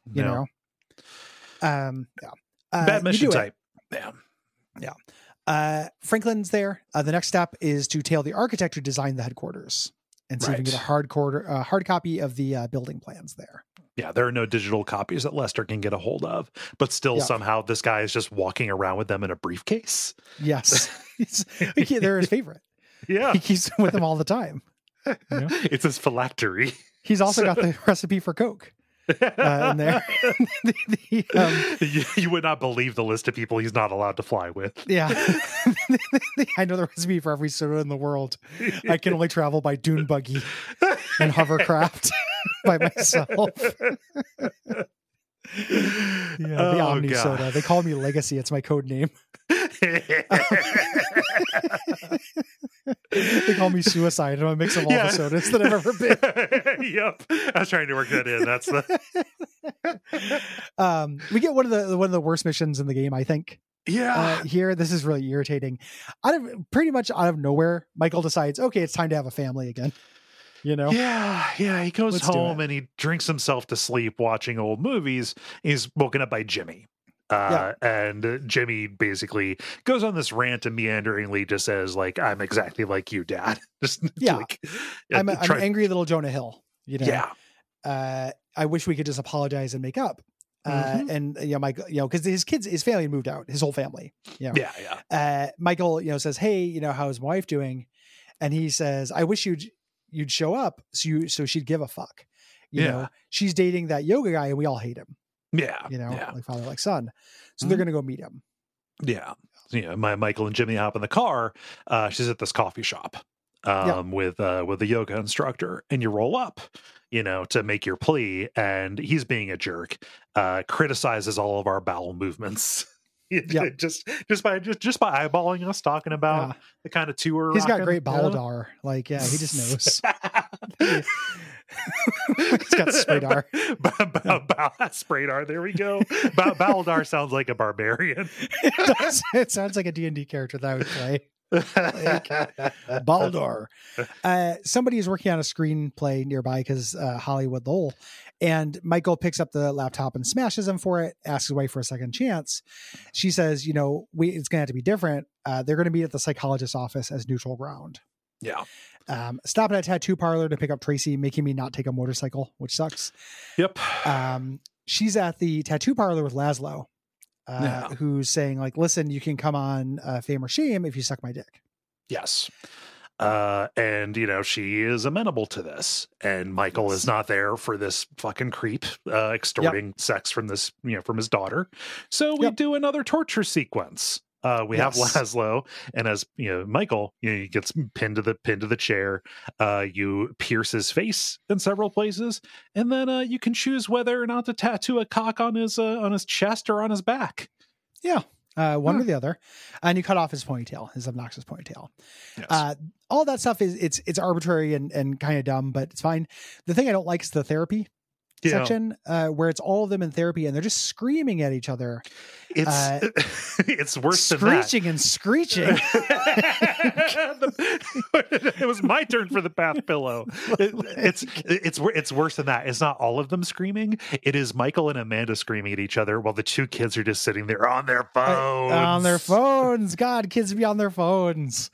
Bad mission type. Franklin's there. The next step is to tail the architect who designed the headquarters and see if we can get a hard copy of the building plans there. Yeah, there are no digital copies that Lester can get a hold of, but still somehow this guy is just walking around with them in a briefcase. Yes. They're his favorite. Yeah. He keeps them with him all the time. It's his phylactery. He's also got the recipe for Coke in there. You would not believe the list of people he's not allowed to fly with. Yeah. I know the recipe for every soda in the world. I can only travel by dune buggy and hovercraft by myself. The Omni soda. They call me Legacy. It's my code name. They call me Suicide. I'm a mix of all the sodas that I've ever been. Yep. I was trying to work that in. That's the we get one of the worst missions in the game, I think. Here, this is really irritating. Pretty much out of nowhere, Michael decides, okay, it's time to have a family again. He goes home and he drinks himself to sleep watching old movies. He's woken up by Jimmy. And Jimmy basically goes on this rant and meanderingly just says, like, I'm exactly like you, Dad. I'm an angry little Jonah Hill. I wish we could just apologize and make up. And Michael, because his family moved out, his whole family. Michael, says, hey, how's my wife doing? And he says, I wish you'd show up so she'd give a fuck. She's dating that yoga guy and we all hate him. Like father, like son. So they're going to go meet him. Michael and Jimmy hop in the car. She's at this coffee shop with the yoga instructor, and you roll up, to make your plea, and he's being a jerk, criticizes all of our bowel movements. Just by eyeballing us, talking about the kind of tour. He's got great Baldar. He just knows. He's got Spraydar. Spraydar. There we go. Baldar sounds like a barbarian. It sounds like a D&D character that I would play. Baldar. Somebody is working on a screenplay nearby because Hollywood Lowell, and Michael picks up the laptop and smashes him for it, asks his wife for a second chance. She says, it's gonna have to be different. They're gonna meet at the psychologist's office as neutral ground. Stop at a tattoo parlor to pick up Tracy, making me not take a motorcycle, which sucks. She's at the tattoo parlor with Laszlo, who's saying, like, listen, you can come on Fame or Shame if you suck my dick. Yes. And she is amenable to this, and Michael is not there for this fucking creep extorting sex from this, from his daughter. So we do another torture sequence. We have Laszlo, and as Michael, he gets pinned to the chair. You pierce his face in several places, and then you can choose whether or not to tattoo a cock on his chest or on his back. One or the other, and you cut off his ponytail, his obnoxious ponytail. All that stuff it's arbitrary and kind of dumb, but it's fine. The thing I don't like is the therapy section, where it's all of them in therapy and they're just screaming at each other. It's worse than that. Screeching and screeching. It was my turn for the bath pillow. It's worse than that. It's not all of them screaming. It is Michael and Amanda screaming at each other while the two kids are just sitting there on their phones. On their phones. God, kids be on their phones.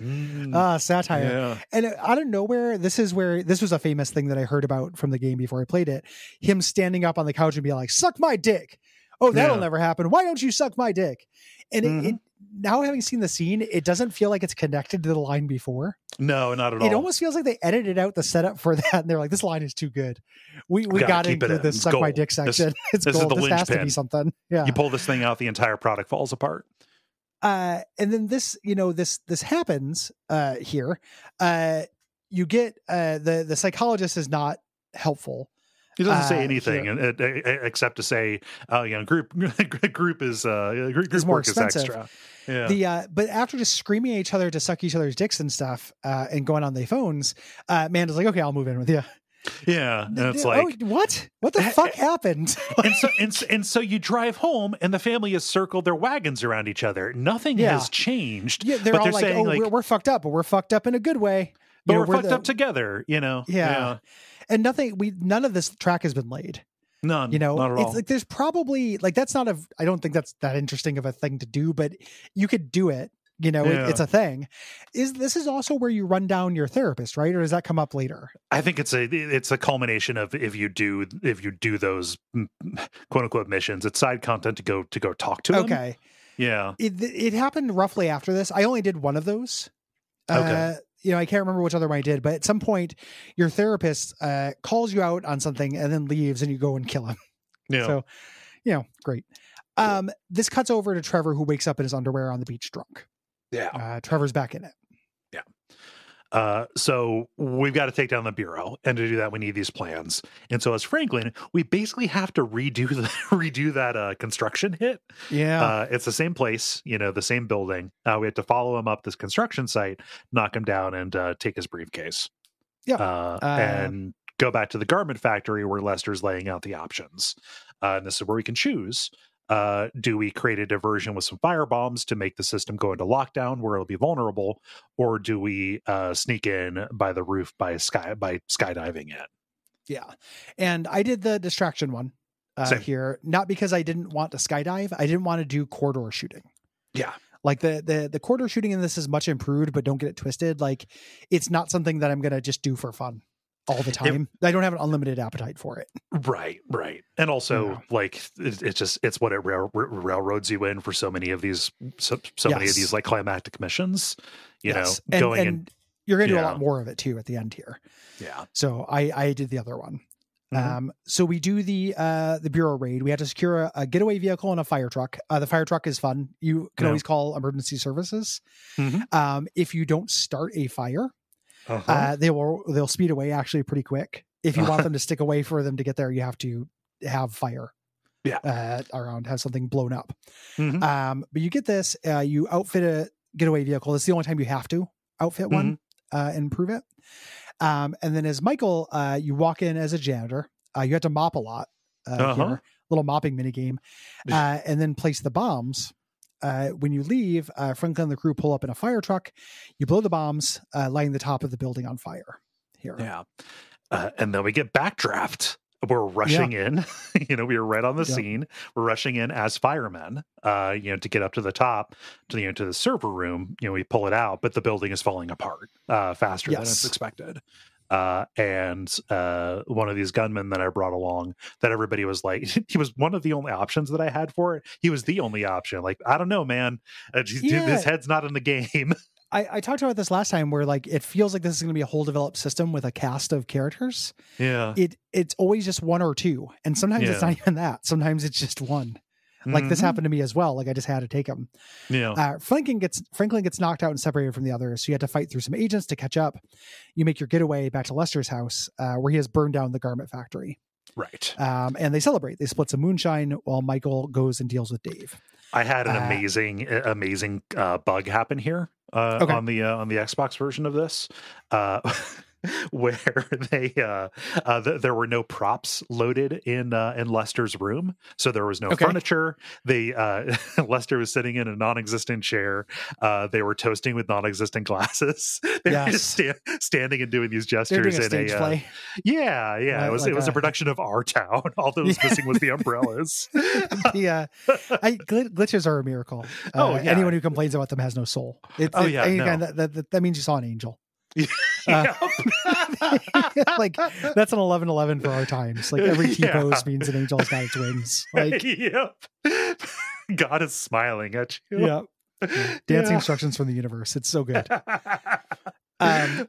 Satire. Yeah. And out of nowhere, this was a famous thing that I heard about from the game before I played it. Him standing up on the couch and be like, "Suck my dick." Oh, that'll never happen. Why don't you suck my dick? And it now, having seen the scene, it doesn't feel like it's connected to the line before. No, not at all. It almost feels like they edited out the setup for that, and they're like, "This line is too good. We got to include this suck my dick section. It's gold. This has to be something." Yeah, you pull this thing out, the entire product falls apart. And then this happens here. You get the psychologist is not helpful. He doesn't say anything except to say, group is more work expensive. Is extra. Yeah. But after just screaming at each other to suck each other's dicks and stuff, and going on their phones, Amanda's like, "Okay, I'll move in with you." Yeah, and it's like, what the fuck happened? and so you drive home, and the family has circled their wagons around each other. Nothing has changed. Yeah, they're all like, saying, we're fucked up, but we're fucked up in a good way. But we're fucked up together, Yeah. And none of this track has been laid. None. Not at all. It's like there's probably that's not I don't think that's that interesting of a thing to do, but you could do it. It's a thing. This is also where you run down your therapist, right? Or does that come up later? I think it's a culmination of if you do those quote unquote missions, it's side content to go talk to them. Okay. Yeah. It happened roughly after this. I only did one of those. Okay. I can't remember which other one I did, but at some point your therapist calls you out on something and then leaves and you go and kill him. Yeah. So, great. This cuts over to Trevor, who wakes up in his underwear on the beach drunk. Yeah. Trevor's back in it. Yeah. So we've got to take down the bureau, and to do that, we need these plans. And so as Franklin, we basically have to redo that construction hit. Yeah. It's the same place, the same building. We have to follow him up this construction site, knock him down, and take his briefcase. Yeah. And go back to the garment factory where Lester's laying out the options. And this is where we can choose. Do we create a diversion with some firebombs to make the system go into lockdown where it'll be vulnerable, or do we sneak in by the roof by skydiving it? Yeah, and I did the distraction one here, not because I didn't want to skydive. I didn't want to do corridor shooting. Yeah, like the corridor shooting in this is much improved, but don't get it twisted. Like it's not something that I'm gonna just do for fun all the time. I don't have an unlimited appetite for it. Right. And also, it's what it railroads you in for so many of these, many of these like climactic missions. And you're going to do a lot more of it too at the end here. Yeah. So I did the other one. So we do the bureau raid. We have to secure a getaway vehicle and a fire truck. The fire truck is fun. You can always call emergency services. If you don't start a fire, they'll speed away actually pretty quick. If you want them to stick away for them to get there, you have to have fire around, have something blown up. But you get this, you outfit a getaway vehicle. It's the only time you have to outfit one and improve it. And then as Michael, you walk in as a janitor. You have to mop a lot here, little mopping mini game, and then place the bombs. When you leave, Franklin and the crew pull up in a fire truck. You blow the bombs, lighting the top of the building on fire here. Yeah. And then we get backdraft. We're rushing in, we are right on the scene. We're rushing in as firemen, to get up to the top to the server room. We pull it out, but the building is falling apart faster than it's expected. And one of these gunmen that I brought along, that everybody was like, he was one of the only options that I had for it. He was the only option. Like, I don't know, man. His head's not in the game. I talked about this last time where like it feels like this is going to be a whole developed system with a cast of characters. Yeah. It's always just one or two. And sometimes it's not even that. Sometimes it's just one. Like this happened to me as well. Like I just had to take him. Yeah. Franklin gets knocked out and separated from the others. So you had to fight through some agents to catch up. You make your getaway back to Lester's house, where he has burned down the garment factory. Right. And they celebrate. They split some moonshine while Michael goes and deals with Dave. I had an amazing bug happen here on the Xbox version of this. where there were no props loaded in Lester's room, so there was no furniture. Lester was sitting in a non-existent chair. They were toasting with non-existent glasses. They were just standing and doing these gestures in a stage play. It was a production of Our Town. All that was missing was the umbrellas. Glitches are a miracle. Anyone who complains about them has no soul. That means you saw an angel. Like that's an 1111 for our times. Like every T-pose means an angel's got its wings. Like, God is smiling at you. Dancing instructions from the universe. It's so good.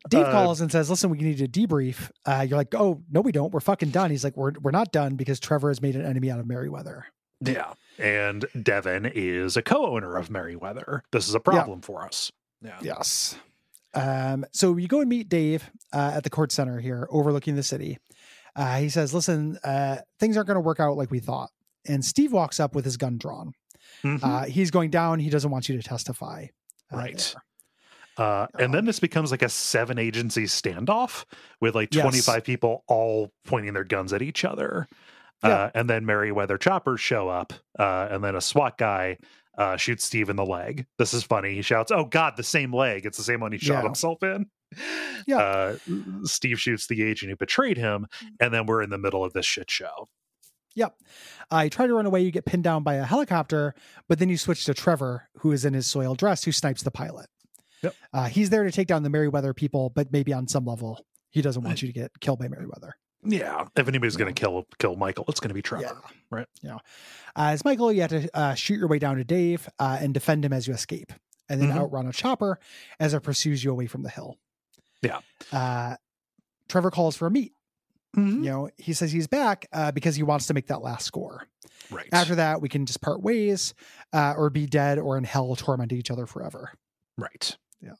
Dave calls and says, "Listen, we need to debrief." You're like, "Oh no, we don't. We're fucking done." He's like, "We're not done because Trevor has made an enemy out of Merryweather." Yeah, and Devin is a co-owner of Merryweather. This is a problem for us. Yeah. Yes. So you go and meet Dave at the court center here overlooking the city. He says, "Listen, things aren't going to work out like we thought." And Steve walks up with his gun drawn. He's going down. He doesn't want you to testify. Right. And then this becomes like a 7-agency standoff with like 25 people all pointing their guns at each other. And then Merryweather choppers show up. And then a SWAT guy shoots Steve in the leg. This is funny. He shouts, "Oh God, the same leg. It's the same one he shot himself in." Steve shoots the agent who betrayed him, and then we're in the middle of this shit show. Yep. You try to run away, you get pinned down by a helicopter, but then you switch to Trevor, who is in his soiled dress, who snipes the pilot. Yep. He's there to take down the Merryweather people, but maybe on some level, he doesn't want you to get killed by Merryweather. Yeah, if anybody's going to kill Michael, it's going to be Trevor, right? Yeah. As Michael, you have to shoot your way down to Dave and defend him as you escape, and then outrun a chopper as it pursues you away from the hill. Yeah. Trevor calls for a meet. He says he's back because he wants to make that last score. Right. After that, we can just part ways or be dead or in hell tormenting each other forever. Right. Yeah.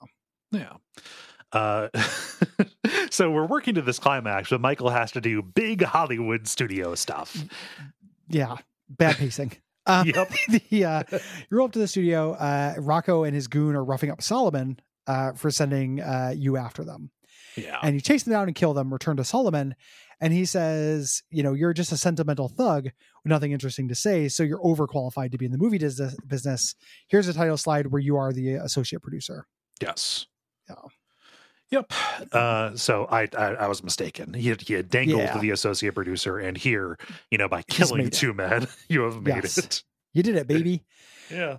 So we're working to this climax, but Michael has to do big Hollywood studio stuff. Yeah. Bad pacing. Yep. You roll up to the studio. Rocco and his goon are roughing up Solomon for sending you after them. Yeah. And you chase them down and kill them, return to Solomon. And he says, "You're just a sentimental thug with nothing interesting to say. So you're overqualified to be in the movie business. Here's a title slide where you are the associate producer." Yes. Yeah. Yep. So I was mistaken. He had dangled the associate producer, and here, by killing 2 men, you have made it. You did it, baby. Yeah.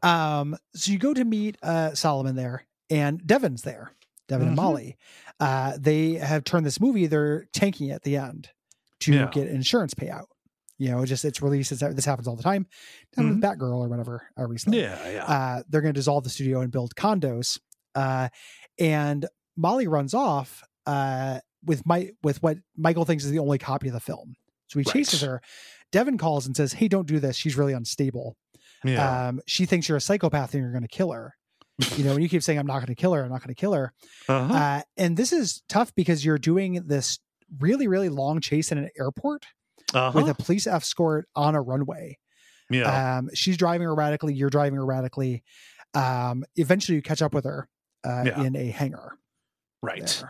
So you go to meet Solomon there, and Devin's there. Devin and Molly. They have turned this movie. They're tanking it at the end to get insurance payout. It's released. This happens all the time. With Batgirl or whatever recently. Yeah. They're going to dissolve the studio and build condos. And Molly runs off with what Michael thinks is the only copy of the film. So he chases her. Devin calls and says, "Hey, don't do this. She's really unstable. Yeah. She thinks you're a psychopath and you're going to kill her." And you keep saying, "I'm not going to kill her. I'm not going to kill her." And this is tough because you're doing this really, really long chase in an airport with a police escort on a runway. Yeah. She's driving erratically. You're driving erratically. Eventually you catch up with her in a hangar. Right.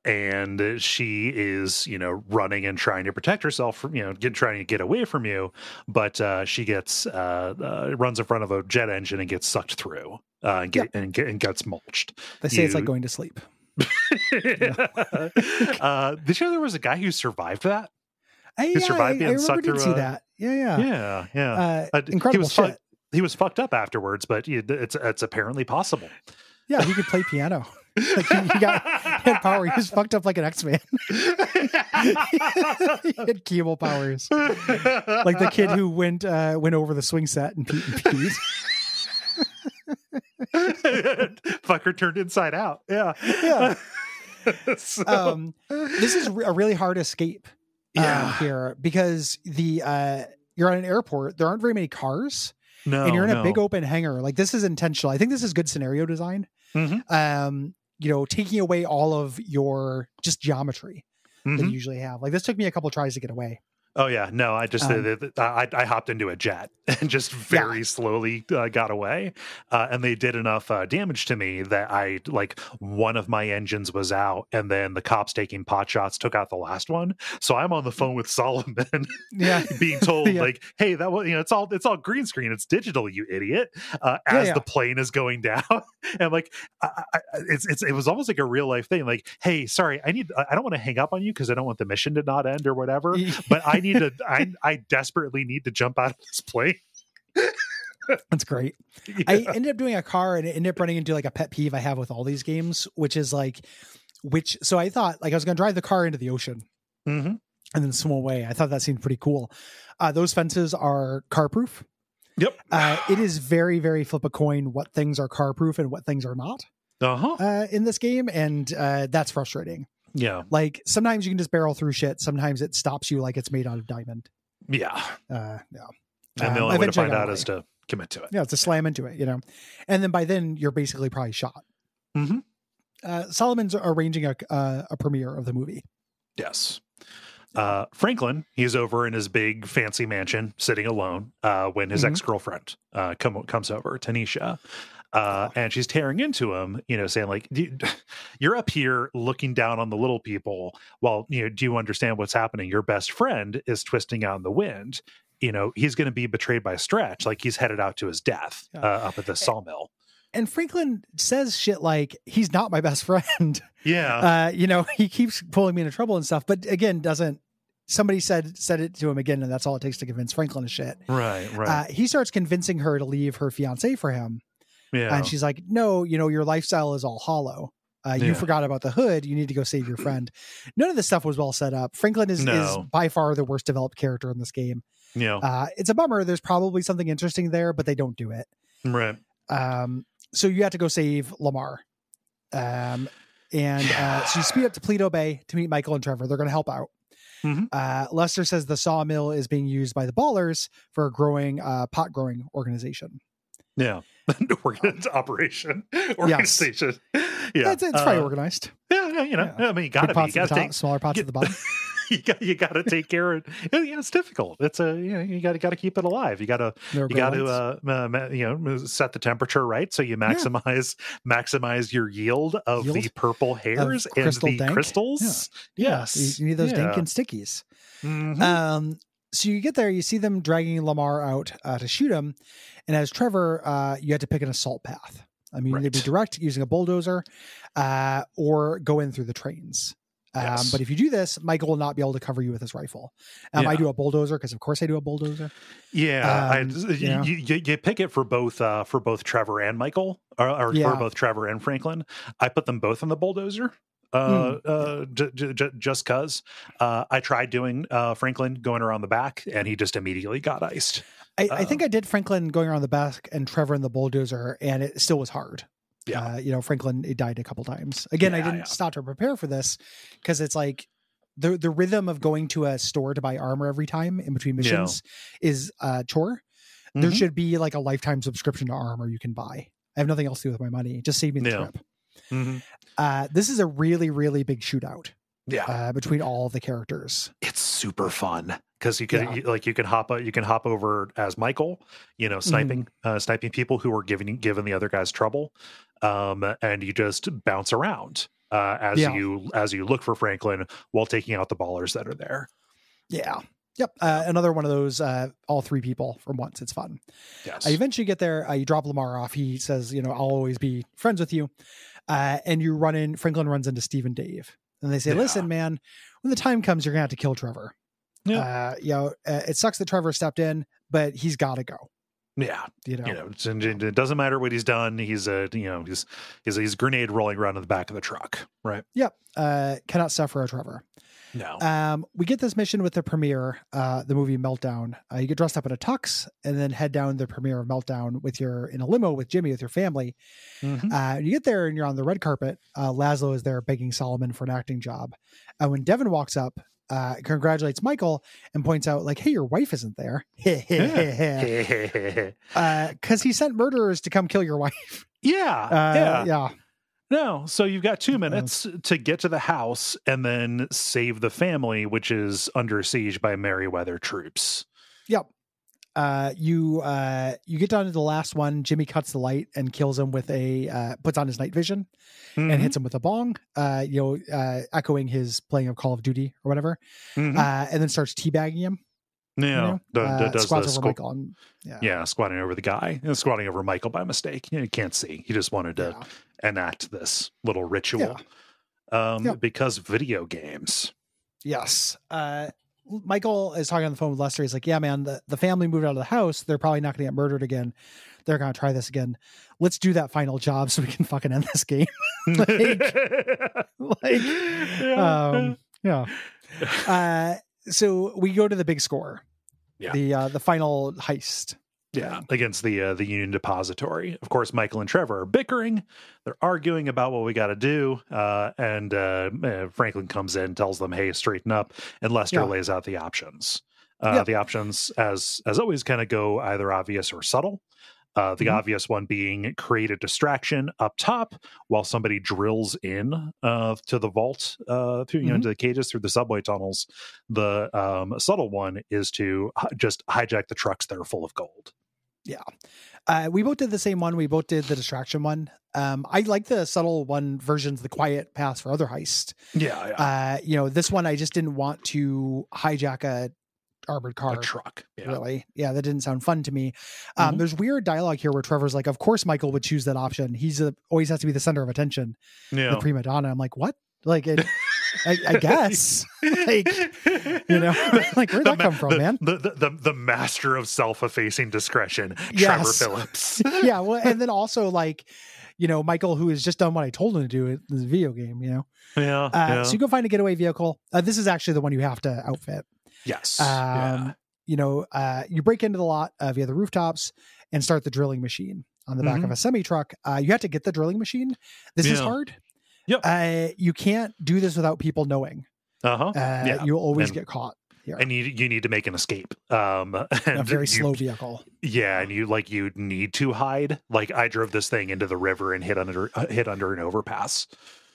And she is, running and trying to protect herself from, trying to get away from you. But she gets runs in front of a jet engine and gets sucked through and gets mulched. They say it's like going to sleep. Did you know there was a guy who survived that? Who survived being sucked through? See that? Yeah. Incredible shit. He was fucked up afterwards, but it's apparently possible. Yeah, he could play piano. Like he had power. He was fucked up like an X-Man. He had cable powers, like the kid who went over the swing set and peed. Fucker turned inside out. Yeah. So. This is a really hard escape here because you're on an airport. There aren't very many cars. No, and you're in a big open hangar. Like this is intentional. I think this is good scenario design. Taking away all of your just geometry that you usually have. Like this took me a couple tries to get away. Oh yeah, no, I just I hopped into a jet and just very slowly got away, and they did enough damage to me that I like one of my engines was out, and then the cops taking pot shots took out the last one. So I'm on the phone with Solomon, being told like, "Hey, that was it's all green screen, it's digital, you idiot." As the plane is going down, and like it was almost like a real life thing. Like, hey, sorry, I don't want to hang up on you because I don't want the mission to not end or whatever, but I desperately need to jump out of this plane. That's great. Yeah. I ended up doing a car and it ended up running into like a pet peeve I have with all these games, which is like, so I thought like I was going to drive the car into the ocean and then swim away. I thought that seemed pretty cool. Those fences are car proof. Yep. It is very, very flip a coin what things are car proof and what things are not in this game. And that's frustrating. Yeah. Like sometimes you can just barrel through shit. Sometimes it stops you like it's made out of diamond. Yeah. Yeah. And the only way to find out is to commit to it. Yeah. It's a slam into it, and then by then you're basically probably shot. Solomon's arranging a premiere of the movie. Yes. Franklin, he's over in his big fancy mansion sitting alone when his ex-girlfriend comes over, Tanisha. And she's tearing into him, saying like, you're up here looking down on the little people while, do you understand what's happening? Your best friend is twisting out in the wind. He's going to be betrayed by Stretch. Like he's headed out to his death up at the sawmill. And Franklin says shit like, he's not my best friend. Yeah. He keeps pulling me into trouble and stuff, but again, somebody said it to him again. And that's all it takes to convince Franklin of shit. Right. He starts convincing her to leave her fiance for him. Yeah. And she's like, no, your lifestyle is all hollow. You forgot about the hood. You need to go save your friend. None of this stuff was well set up. Franklin is by far the worst developed character in this game. Yeah. It's a bummer. There's probably something interesting there, but they don't do it. Right. So you have to go save Lamar. So you speed up to Paleto Bay to meet Michael and Trevor. They're going to help out. Lester says the sawmill is being used by the Ballers for a growing pot growing organization. Yeah. Organization. Yes. Yeah. It's probably organized. Yeah. I mean, you gotta be. You gotta take smaller pots at the bottom. you gotta take care of. It's difficult. It's you gotta keep it alive. You gotta set the temperature right so you maximize your yield of the purple hairs and the dank crystals. Yeah. Yes, you need those dank and stickies. So you get there, you see them dragging Lamar out to shoot him. And as Trevor, you had to pick an assault path. I mean, they'd be direct using a bulldozer or go in through the trains. But if you do this, Michael will not be able to cover you with his rifle. I do a bulldozer because, of course, I do a bulldozer. Yeah, you pick it for both Trevor and Michael, or for both Trevor and Franklin. I put them both in the bulldozer. Just cause I tried doing Franklin going around the back and he just immediately got iced. I think I did Franklin going around the back and Trevor in the bulldozer, and it still was hard. Franklin, it died a couple times. Again, I didn't stop to prepare for this because it's like the rhythm of going to a store to buy armor every time in between missions is a chore. There should be like a lifetime subscription to armor you can buy. I have nothing else to do with my money. Just save me the trip. This is a really, really big shootout. Between all the characters. It's super fun because you can hop over as Michael, sniping people who are giving the other guys trouble, and you just bounce around as you look for Franklin while taking out the Ballers that are there. Another one of those all three people from once. It's fun. Yes. Eventually get there, you drop Lamar off. He says, I'll always be friends with you, and you run in. Franklin runs into Steve and Dave. And they say, listen, man, when the time comes, you're going to have to kill Trevor. It sucks that Trevor stepped in, but he's got to go. It doesn't matter what he's done. He's he's grenade rolling around in the back of the truck. Right. Cannot suffer a Trevor. No. We get this mission with the premiere, the movie Meltdown. You get dressed up in a tux and then head down the premiere of Meltdown in a limo with Jimmy, with your family. You get there and you're on the red carpet. Laszlo is there begging Solomon for an acting job. When Devin walks up, congratulates Michael and points out like, hey, your wife isn't there. Because he sent murderers to come kill your wife. Yeah. No, so you've got 2 minutes to get to the house and then save the family, which is under siege by Merryweather troops. Yep. You get down to the last one. Jimmy cuts the light and kills him with puts on his night vision and hits him with a bong, echoing his playing of Call of Duty or whatever, and then starts teabagging him. Yeah, squats over Michael. And, squatting over the guy, squatting over Michael by mistake. You can't see. He just wanted to enact this little ritual because video games. Yes. Michael is talking on the phone with Lester. He's like, yeah, man, the family moved out of the house. They're probably not going to get murdered again. They're going to try this again. Let's do that final job so we can fucking end this game. So we go to the big score. Yeah. The final heist. Yeah, against the Union Depository. Of course, Michael and Trevor are bickering. They're arguing about what we got to do. And Franklin comes in, tells them, hey, straighten up. And Lester lays out the options. The options, as always, kind of go either obvious or subtle. The obvious one being create a distraction up top while somebody drills in to the vault, into the cages through the subway tunnels. The subtle one is to just hijack the trucks that are full of gold. Yeah. We both did the same one. We both did the distraction one. I like the subtle one versions, the quiet paths for other heists. This one, I just didn't want to hijack a armored car truck. Really. Yeah, that didn't sound fun to me. There's weird dialogue here where Trevor's like, of course Michael would choose that option. He's always has to be the center of attention. The prima donna. I'm like, what? Like, I guess, like, like where'd that come from, man? The master of self-effacing discretion, Trevor Phillips. Yeah. Well, and then also like, Michael, who has just done what I told him to do in this video game, So you go find a getaway vehicle. This is actually the one you have to outfit. Yes. You break into the lot via the rooftops and start the drilling machine on the back of a semi truck. You have to get the drilling machine. This is hard. Yep. You can't do this without people knowing. You'll always get caught here. And you need to make an escape. A very slow vehicle. Yeah, and you need to hide. Like I drove this thing into the river and hit under an overpass.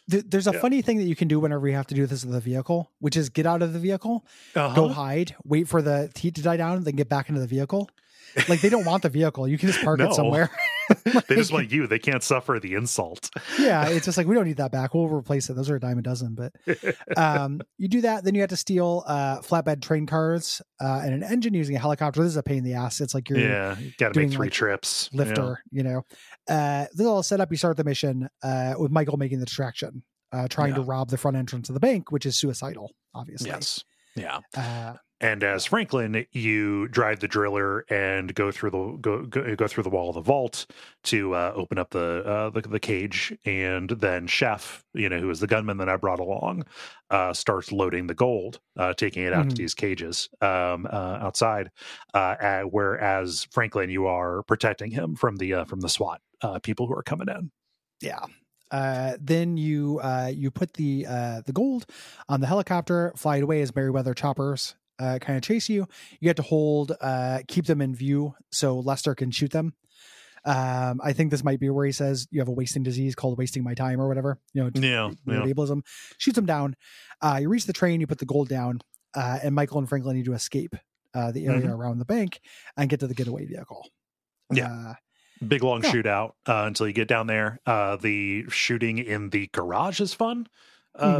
There's a funny thing that you can do whenever you have to do this with a vehicle, which is get out of the vehicle, go hide, wait for the heat to die down, then get back into the vehicle. Like they don't want the vehicle. You can just park it somewhere. They just want you. They can't suffer the insult. Yeah. It's just like, we don't need that back. We'll replace it. Those are a dime a dozen, but you do that. Then you have to steal flatbed train cars and an engine using a helicopter. This is a pain in the ass. It's like you got to make 3 trips. Lifter, this is all set up. You start the mission with Michael making the distraction, trying to rob the front entrance of the bank, which is suicidal, obviously. Yes. Yeah. And as Franklin, you drive the driller and go through the wall of the vault to open up the cage, and then Chef, who is the gunman that I brought along, starts loading the gold, taking it out to these cages outside. Whereas Franklin, you are protecting him from the SWAT people who are coming in. Yeah. Then you put the gold on the helicopter, fly it away as Merryweather choppers kind of chase you. You have to keep them in view so Lester can shoot them. I think this might be where he says you have a wasting disease called wasting my time or whatever. Ableism. Shoots them down. You reach the train, you put the gold down, and Michael and Franklin need to escape the area around the bank and get to the getaway vehicle. Yeah. Big long shootout until you get down there. The shooting in the garage is fun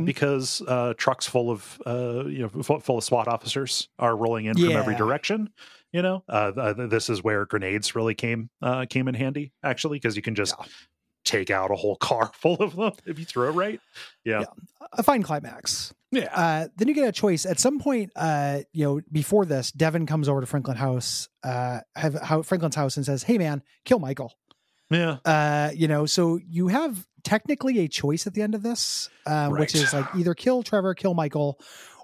because trucks full of SWAT officers are rolling in from every direction. This is where grenades really came in handy, actually, because you can just take out a whole car full of them if you throw it right. Yeah. A fine climax. Yeah. Then you get a choice at some point. Before this, Devin comes over to Franklin's house and says, "Hey, man, kill Michael." Yeah. So you have technically a choice at the end of this, which is like either kill Trevor, kill Michael,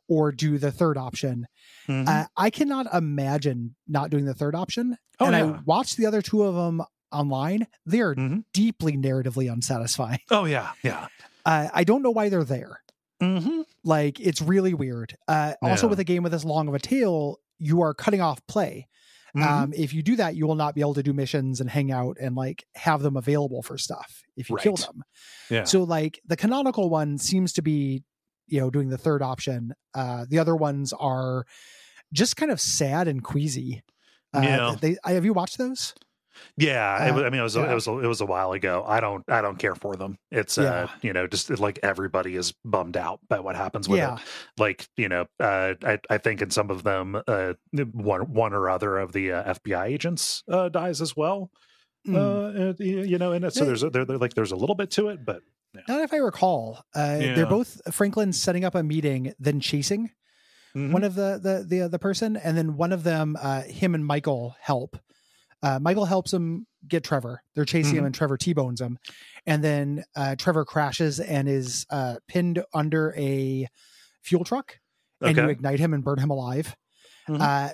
or do the third option. I cannot imagine not doing the third option. I watched the other 2 of them online. They are deeply narratively unsatisfying. Oh yeah. Yeah. I don't know why they're there. Like, it's really weird. Also with a game with this long of a tail, you are cutting off play. If you do that, you will not be able to do missions and hang out and like have them available for stuff if you kill them. Yeah. So like the canonical one seems to be, doing the third option. The other ones are just kind of sad and queasy. Have you watched those? Yeah, it was a while ago. I don't care for them. It's just like everybody is bummed out by what happens with it. Like I think in some of them, one or other of the FBI agents dies as well. And so there's a little bit to it, but not if I recall. They're both Franklin setting up a meeting, then chasing one of the person, and then one of them, him and Michael help. Michael helps him get Trevor. They're chasing him, and Trevor T-bones him. And then Trevor crashes and is pinned under a fuel truck, and you ignite him and burn him alive.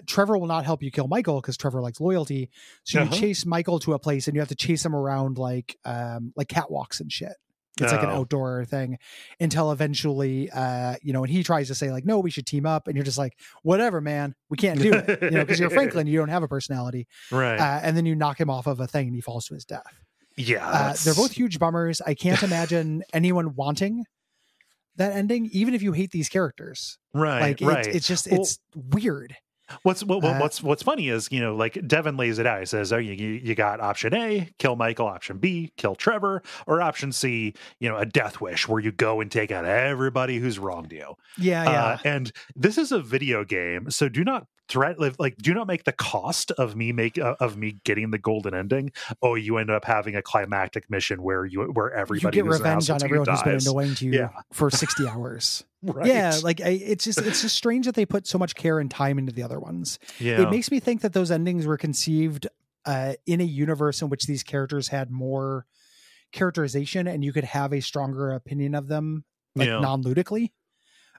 Trevor will not help you kill Michael because Trevor likes loyalty. So you chase Michael to a place, and you have to chase him around like catwalks and shit. It's like an outdoor thing until eventually, and he tries to say like, no, we should team up. And you're just like, whatever, man, we can't do it. Because you're Franklin, you don't have a personality. Right. And then you knock him off of a thing and he falls to his death. Yeah. They're both huge bummers. I can't imagine anyone wanting that ending, even if you hate these characters. Right. It's weird. What's funny is, like Devin lays it out. He says, you got option A, kill Michael, option B, kill Trevor, or option C, a death wish where you go and take out everybody who's wronged you. Yeah. And this is a video game, so do not do not make the cost of me getting the golden ending. Oh, you end up having a climactic mission where everybody you get revenge on everyone who's been annoying to you for 60 hours. Right. Yeah, like it's just strange that they put so much care and time into the other ones. Yeah. It makes me think that those endings were conceived in a universe in which these characters had more characterization, and you could have a stronger opinion of them, non-ludically.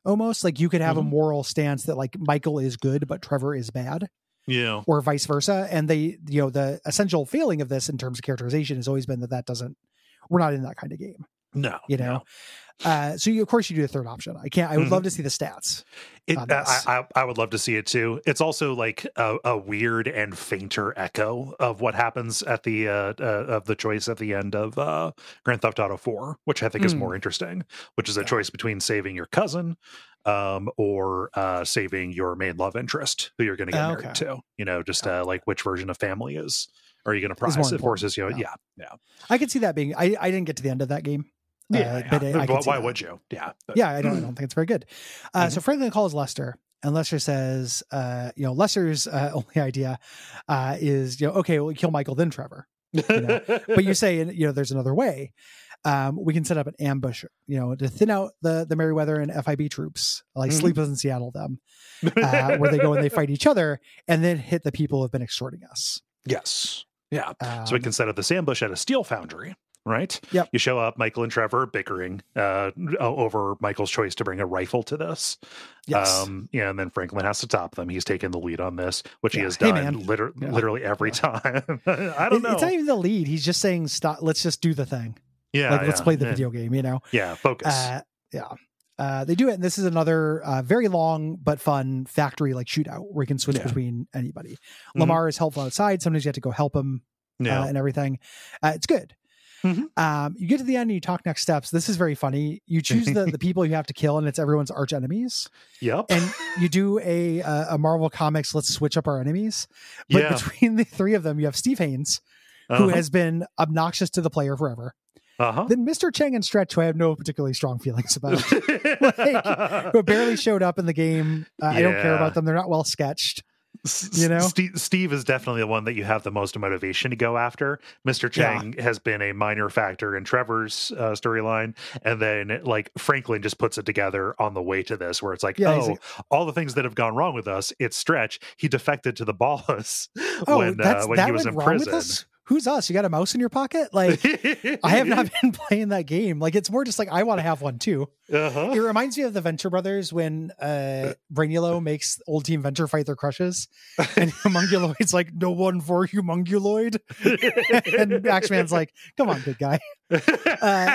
Almost like you could have a moral stance that like Michael is good, but Trevor is bad. Yeah. Or vice versa. And they, the essential failing of this in terms of characterization has always been we're not in that kind of game. No. So of course you do the third option. I would love to see the stats. I would love to see it too. It's also like a weird and fainter echo of what happens at the of the choice at the end of Grand Theft Auto 4, which I think is more interesting, which is a choice between saving your cousin or saving your main love interest who you're going to get married to. Like which version of family are you going to prize? Of course, yeah. I could see that being. I didn't get to the end of that game. But why would you? Yeah. I don't think it's very good. So Franklin calls Lester, and Lester says, Lester's only idea is, okay, we'll kill Michael, then Trevor. But you say, there's another way. We can set up an ambush, to thin out the Merryweather and FIB troops, like Sleepless in Seattle them, where they go and they fight each other and then hit the people who have been extorting us. Yes. Yeah. So we can set up this ambush at a steel foundry. Right? Yep. You show up, Michael and Trevor bickering over Michael's choice to bring a rifle to this. Yes. And then Franklin has to top them. He's taken the lead on this, which he has done literally every time. I don't know. It's not even the lead. He's just saying, stop. Let's just do the thing. Yeah. Let's play the video game, Yeah. Focus. They do it. And this is another very long but fun factory like shootout where you can switch between anybody. Lamar is helpful outside. Sometimes you have to go help him and everything. It's good. You get to the end and you talk next steps. This is very funny. You choose the people you have to kill, and it's everyone's arch enemies. Yep. And you do a Marvel Comics, let's switch up our enemies. But between the three of them, you have Steve Haynes, who has been obnoxious to the player forever. Then Mr. Cheng and Stretch, who I have no particularly strong feelings about, who barely showed up in the game. I don't care about them. They're not well sketched. Steve is definitely the one that you have the most motivation to go after. Mr. Chang has been a minor factor in Trevor's storyline, and then like Franklin just puts it together on the way to this, where it's like, all the things that have gone wrong with us. It's Stretch. He defected to the boss when he was in prison. Who's us? You got a mouse in your pocket? Like, I have not been playing that game. Like, it's more just like, I want to have one too. It reminds me of the Venture Brothers when Brainulo makes old Team Venture fight their crushes. And Humunguloid's like, no one for Humunguloid. And Axeman's like, come on, big guy.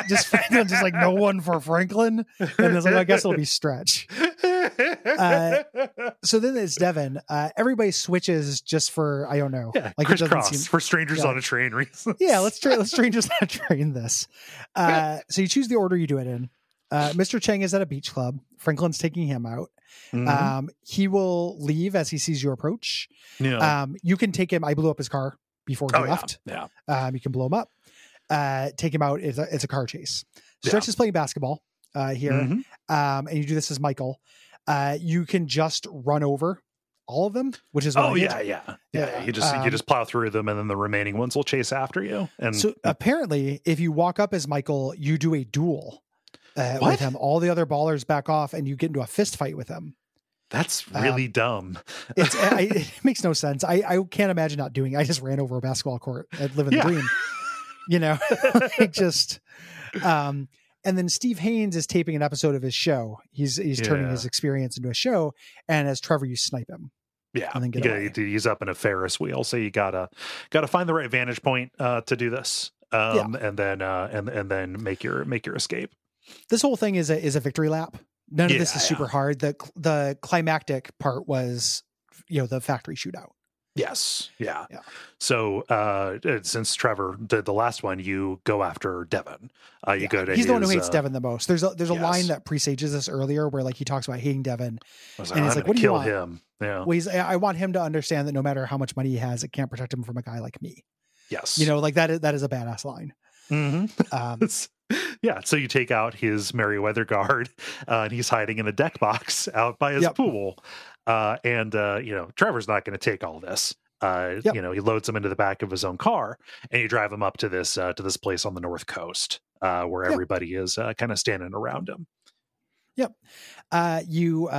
Just like, no one for Franklin. And it's like, I guess it'll be Stretch. So then it's Devin. Everybody switches just for, I don't know. Yeah, like crisscross for strangers on a train reasons. Yeah, let's strangers on a train this. So you choose the order you do it in. Mr. Cheng is at a beach club. Franklin's taking him out. He will leave as he sees you approach. Yeah. You can take him. I blew up his car before he left. Yeah. You can blow him up. Take him out. It's a car chase. Stretch is playing basketball here. And you do this as Michael. You can just run over all of them, which is what You just plow through them, and then the remaining ones will chase after you. And so apparently, if you walk up as Michael, you do a duel with him. All the other ballers back off, and you get into a fist fight with him. That's really dumb. It makes no sense. I can't imagine not doing it. I just ran over a basketball court at Living the Dream. And then Steve Haynes is taping an episode of his show. He's turning his experience into a show, and as Trevor, you snipe him. Yeah, and then he's up in a Ferris wheel, so you gotta find the right vantage point to do this, and then make your escape. This whole thing is a victory lap. None of this is super hard. The climactic part was, the factory shootout. Yes. Yeah. So since Trevor did the last one, you go after Devin. You go to he's the one who hates Devin the most. There's a line that presages this earlier where like he talks about hating Devin, and he's like, "What do you want?" Him. Yeah. Well, I want him to understand that no matter how much money he has, it can't protect him from a guy like me. Yes. Like that is a badass line. Yeah, so you take out his Merryweather guard, and he's hiding in a deck box out by his pool. And Trevor's not going to take all this. He loads him into the back of his own car, and you drive him up to this place on the North Coast, where everybody is kind of standing around him. Yep. You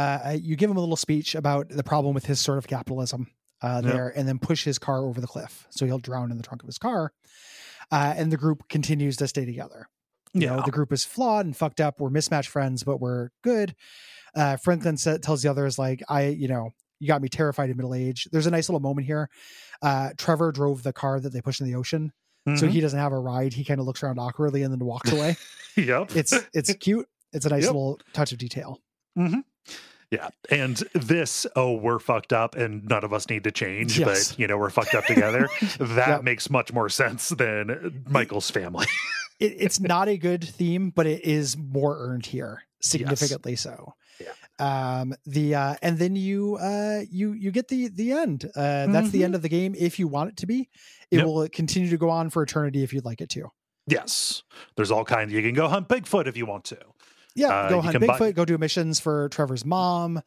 give him a little speech about the problem with his sort of capitalism there, and then push his car over the cliff, so he'll drown in the trunk of his car. And the group continues to stay together. The group is flawed and fucked up. We're mismatched friends, but we're good. Franklin tells the others, like, you got me terrified in middle age. There's a nice little moment here. Trevor drove the car that they pushed in the ocean. So he doesn't have a ride. He kind of looks around awkwardly and then walks away. It's cute. It's a nice little touch of detail. Yeah. And this, we're fucked up and none of us need to change, but we're fucked up together. That makes much more sense than Michael's family. It's not a good theme, but it is more earned here, significantly so. Yeah. And then you get the end. That's the end of the game. If you want it to be, it will continue to go on for eternity if you'd like it to. Yes. There's all kinds. You can go hunt Bigfoot if you want to. Yeah. Go hunt Bigfoot, go do missions for Trevor's mom.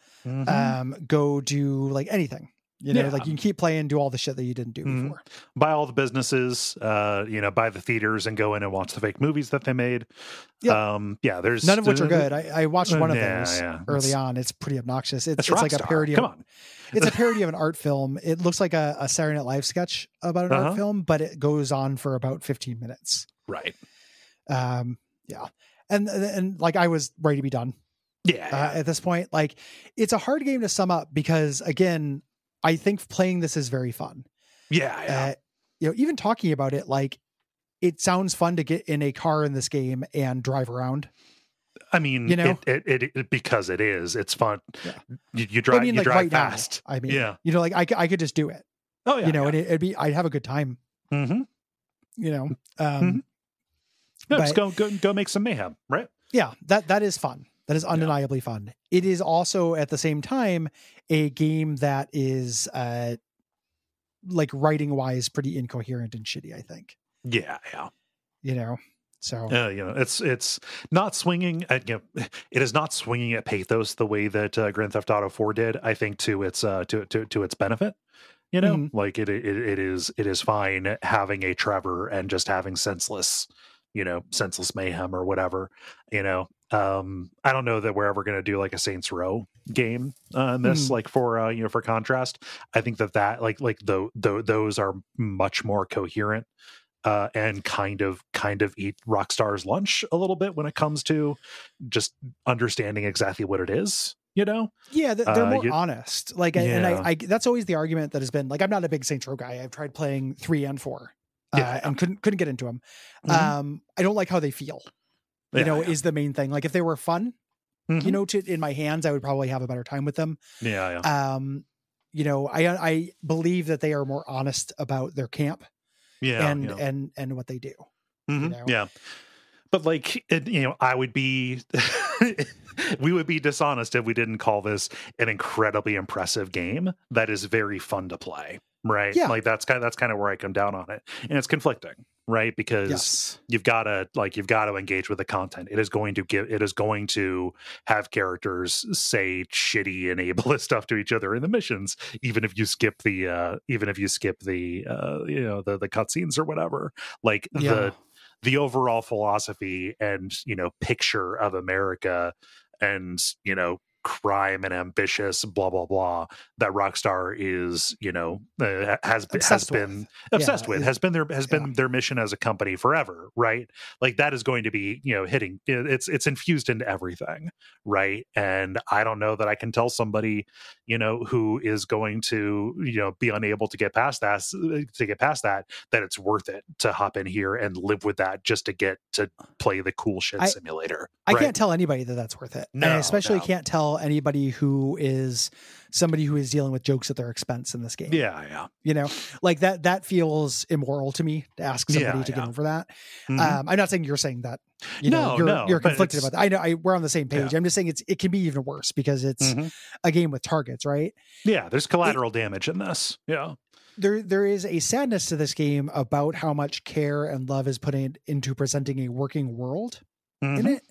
Go do like anything. Like you can keep playing, do all the shit that you didn't do before. Buy all the businesses, buy the theaters and go in and watch the fake movies that they made. There's none of which are good. I watched one of those early on. It's pretty obnoxious. It's like a parody. It's a parody of an art film. It looks like a Saturday Night Live sketch about an art film, but it goes on for about 15 minutes. Right. And like I was ready to be done. At this point, like it's a hard game to sum up because again, I think playing this is very fun. Even talking about it, like it sounds fun to get in a car in this game and drive around. I mean, it because it is. It's fun. Yeah. You drive. You drive right fast. Now, I mean, like I could just do it. Oh yeah. And it'd be. I'd have a good time. Just go make some mayhem, right? Yeah, that is fun. That is undeniably fun. It is also at the same time a game that is like writing wise pretty incoherent and shitty, I think. Yeah. So it's not swinging at it is not swinging at pathos the way that Grand Theft Auto 4 did. I think to its benefit. Like it is fine having a Trevor and just having senseless mayhem or whatever. I don't know that we're ever going to do like a Saints Row game in this, like for contrast. I think that those are much more coherent and kind of eat Rockstar's lunch a little bit when it comes to just understanding exactly what it is. They're more honest. Like, and I that's always the argument that has been like, I'm not a big Saints Row guy. I've tried playing 3 and 4 and couldn't get into them. I don't like how they feel. Is the main thing. Like if they were fun, you know, in my hands, I would probably have a better time with them. Yeah. You know, I believe that they are more honest about their camp and what they do. You know? Yeah. But like, you know, I would be, we would be dishonest if we didn't call this an incredibly impressive game that is very fun to play, right? Yeah. Like that's kind of where I come down on it, and it's conflicting, right? Because you've got to engage with the content. It is going to have characters say shitty and ableist stuff to each other in the missions, even if you skip the you know, the cutscenes or whatever. Like the overall philosophy and, you know, picture of America and, you know, crime and ambitious blah blah blah that Rockstar is, you know, has been their mission as a company forever, right? Like that is going to be, you know, hitting, it's infused into everything, right? And I don't know that I can tell somebody, you know, who is going to, you know, be unable to get past that that it's worth it to hop in here and live with that just to get to play the cool shit simulator. I can't tell anybody that that's worth it. And I especially can't tell anybody who is somebody who is dealing with jokes at their expense in this game. Yeah. You know, like that feels immoral to me to ask somebody to get over that. I'm not saying you're saying that, you know, you're conflicted about that. I know we're on the same page. I'm just saying it can be even worse because it's a game with targets, right? Yeah. There's collateral damage in this. Yeah. There is a sadness to this game about how much care and love is put into presenting a working world in it,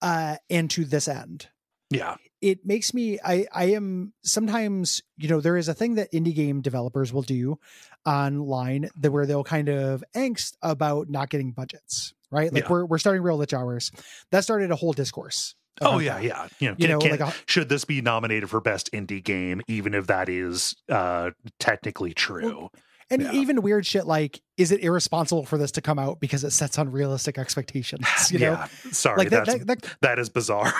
and to this end. Yeah. It makes me, I am sometimes, you know, there is a thing that indie game developers will do online where they'll kind of angst about not getting budgets, right? Like we're starting Real Lich Hours. That started a whole discourse. Oh yeah. You know, should this be nominated for best indie game, even if that is technically true? Well, and even weird shit like, is it irresponsible for this to come out because it sets unrealistic expectations? You know, sorry, like that is bizarre.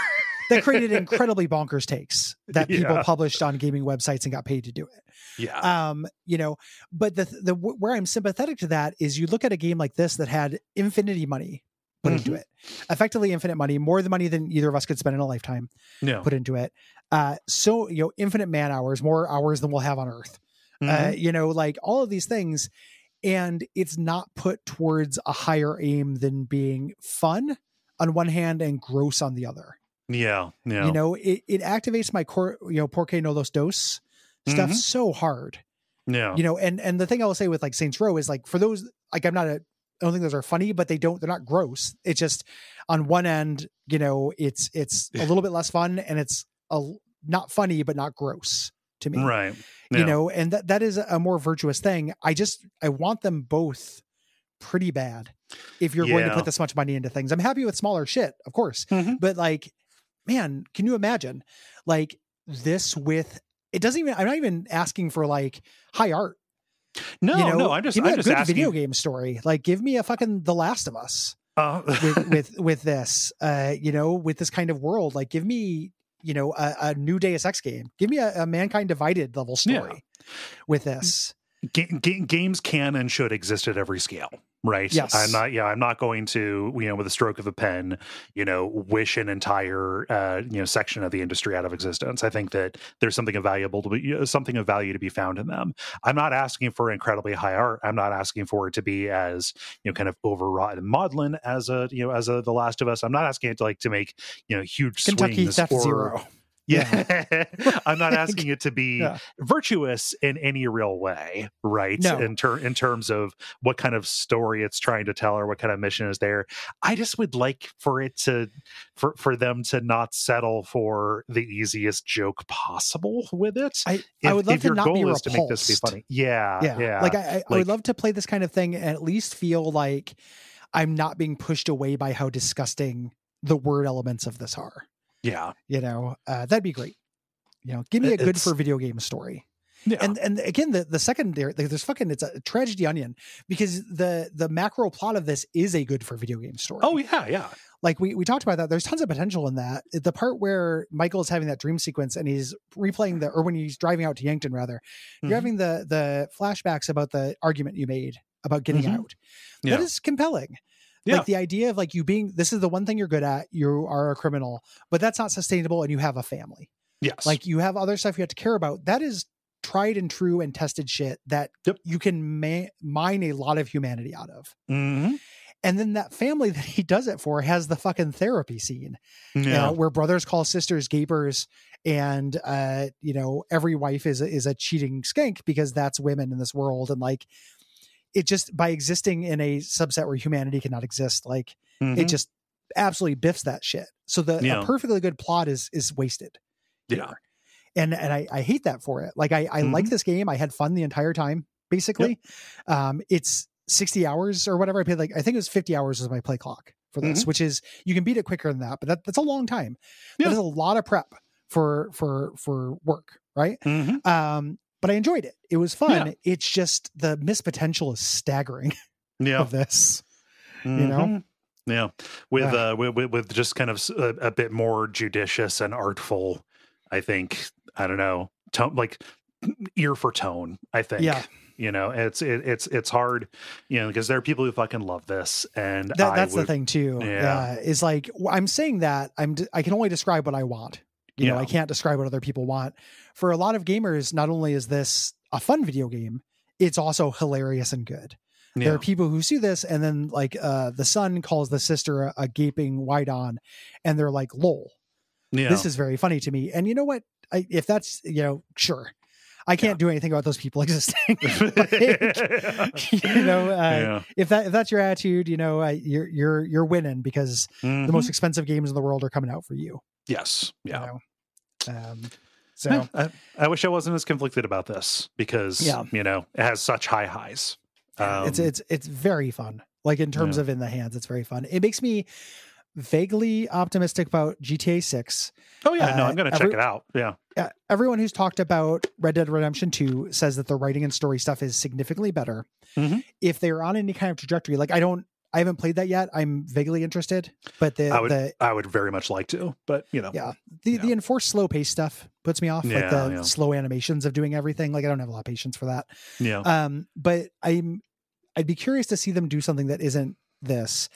That created incredibly bonkers takes that people published on gaming websites and got paid to do it. Yeah. You know, but the where I'm sympathetic to that is you look at a game like this that had infinity money put into it, effectively infinite money, more the money than either of us could spend in a lifetime put into it. So, you know, infinite man hours, more hours than we'll have on Earth. You know, like all of these things. And it's not put towards a higher aim than being fun on one hand and gross on the other. Yeah. You know, it activates my core, you know, Porque no los dos stuff so hard. Yeah. You know, and the thing I will say with like Saints Row is like, for those, like I don't think those are funny, but they're not gross. It's just on one end, you know, it's a little bit less fun and it's not funny, but not gross to me. Right. Yeah. You know, and that is a more virtuous thing. I want them both pretty bad. If you're going to put this much money into things, I'm happy with smaller shit, of course, but like, man, can you imagine like this with, it doesn't even, I'm not even asking for like high art. No, you know, no, I'm just good asking. video game story. Like give me a fucking The Last of Us with this, you know, with this kind of world. Like give me, you know, a new Deus Ex game. Give me a Mankind Divided level story with this. Games can and should exist at every scale, right? Yes. I'm not going to, you know, with a stroke of a pen, you know, wish an entire, you know, section of the industry out of existence. I think that there's something of value to be found in them. I'm not asking for incredibly high art. I'm not asking for it to be as, you know, kind of overwrought and maudlin as The Last of Us. I'm not asking it to make, you know, huge Kentucky swings Theft or Zero. Yeah. I'm not asking it to be virtuous in any real way, right? No. In terms of what kind of story it's trying to tell or what kind of mission is there. I just would like for it to, for them to not settle for the easiest joke possible with it. I would love to not be repulsed. To make this be funny. Yeah. Like I would love to play this kind of thing and at least feel like I'm not being pushed away by how disgusting the word elements of this are. Yeah. You know, that'd be great. You know, give me a good for video game story. Yeah. And again, the secondary, there's fucking, it's a tragedy onion because the macro plot of this is a good for video game story. Oh yeah. Yeah. Like we talked about that. There's tons of potential in that. The part where Michael is having that dream sequence and he's replaying or when he's driving out to Yankton rather, you're having the flashbacks about the argument you made about getting out. That is compelling. Yeah. Like the idea of like you being, this is the one thing you're good at, you are a criminal, but that's not sustainable and you have a family. Yes. Like you have other stuff you have to care about. That is tried and true and tested shit that you can mine a lot of humanity out of. Mm-hmm. And then that family that he does it for has the fucking therapy scene where brothers call sisters gapers and, every wife is a cheating skank because that's women in this world. And like, it just, by existing in a subset where humanity cannot exist, like it just absolutely biffs that shit. So a perfectly good plot is wasted. Yeah. And I hate that for it. Like I like this game. I had fun the entire time, basically. It's 60 hours or whatever. I paid I think it was 50 hours was my play clock for this, which is, you can beat it quicker than that, but that's a long time. That is a lot of prep for work. Right. But I enjoyed it. It was fun. It's just the missed potential is staggering of this, Yeah. With just kind of a bit more judicious and artful, I think, I don't know, tone, like ear for tone, I think. Yeah. It's hard, because there are people who fucking love this, and that's the thing too. Yeah, is like I'm saying that I can only describe what I want. I can't describe what other people want. For a lot of gamers, not only is this a fun video game, it's also hilarious and good. Yeah. There are people who see this and then like the son calls the sister a gaping wide on, and they're like, "Lol, this is very funny to me." And you know what? If that's sure. I can't do anything about those people existing. If that's your attitude, you're winning because the most expensive games in the world are coming out for you. Yes. Yeah. So I wish I wasn't as conflicted about this because it has such high highs. It's very fun. Like in terms of in the hands, it's very fun. It makes me vaguely optimistic about GTA 6. Oh yeah, no, I'm going to check it out. Yeah. Everyone who's talked about Red Dead Redemption 2 says that the writing and story stuff is significantly better. If they're on any kind of trajectory, like I haven't played that yet. I'm vaguely interested, but I would very much like to, but the enforced slow pace stuff puts me off, like the slow animations of doing everything. Like I don't have a lot of patience for that. Yeah. But I'd be curious to see them do something that isn't this.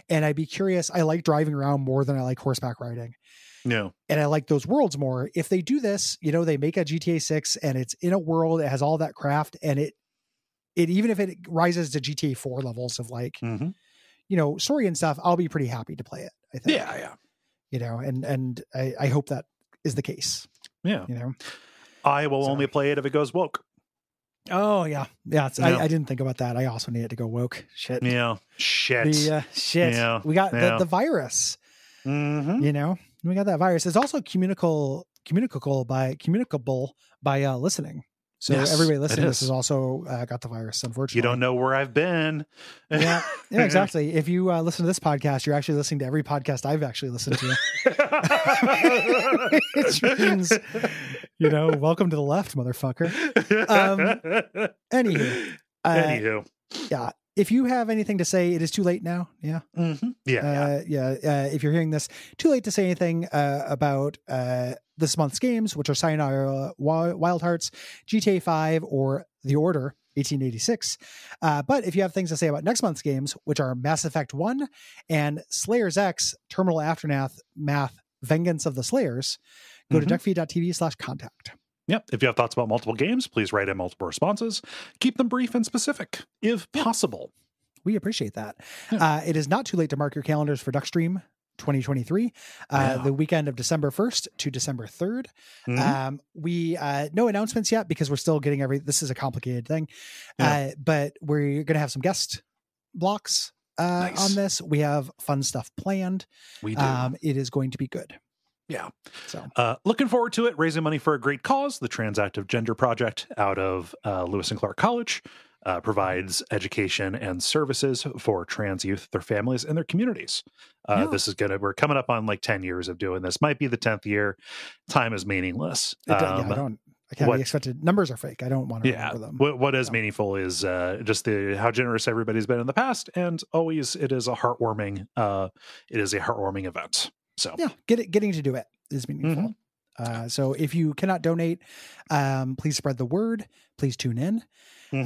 And I'd be curious. I like driving around more than I like horseback riding. No. And I like those worlds more. If they do this, they make a GTA 6 and it's in a world that has all that craft, and it even if it rises to GTA 4 levels of like, story and stuff, I'll be pretty happy to play it, I think. Yeah. And I hope that is the case. Yeah. I will only play it if it goes woke. Oh yeah. Yeah. I didn't think about that. I also needed to go woke. Shit. Yeah. Shit. Shit. Yeah. We got the virus. We got that virus. It's also communicable by listening. So everybody listening to this has also got the virus, unfortunately. You don't know where I've been. Yeah, exactly. If you listen to this podcast, you're actually listening to every podcast I've actually listened to. Which means, welcome to the left, motherfucker. Anywho. Yeah. If you have anything to say, it is too late now. Yeah. Mm-hmm. If you're hearing this, too late to say anything about this month's games, which are Sayonara Wild Hearts, GTA 5, or The Order 1886. But if you have things to say about next month's games, which are Mass Effect 1 and Slayers X, Terminal Aftermath, Vengeance of the Slayers, go to Duckfeed.tv/contact. Yep. If you have thoughts about multiple games, please write in multiple responses. Keep them brief and specific, if possible. We appreciate that. It is not too late to mark your calendars for Duckstream 2023, the weekend of December 1st to December 3rd. We no announcements yet because we're still getting this is a complicated thing. But we're going to have some guest blocks on this. We have fun stuff planned. We do. It is going to be good. Yeah. So looking forward to it, raising money for a great cause. The Transactive Gender Project out of Lewis and Clark College provides education and services for trans youth, their families, and their communities. This is we're coming up on like 10 years of doing this. Might be the 10th year. Time is meaningless. I can't be expected. Numbers are fake. I don't want to remember them. What is meaningful is just how generous everybody's been in the past, and always it is a heartwarming event. So getting to do it is meaningful. So if you cannot donate, please spread the word. Please tune in. You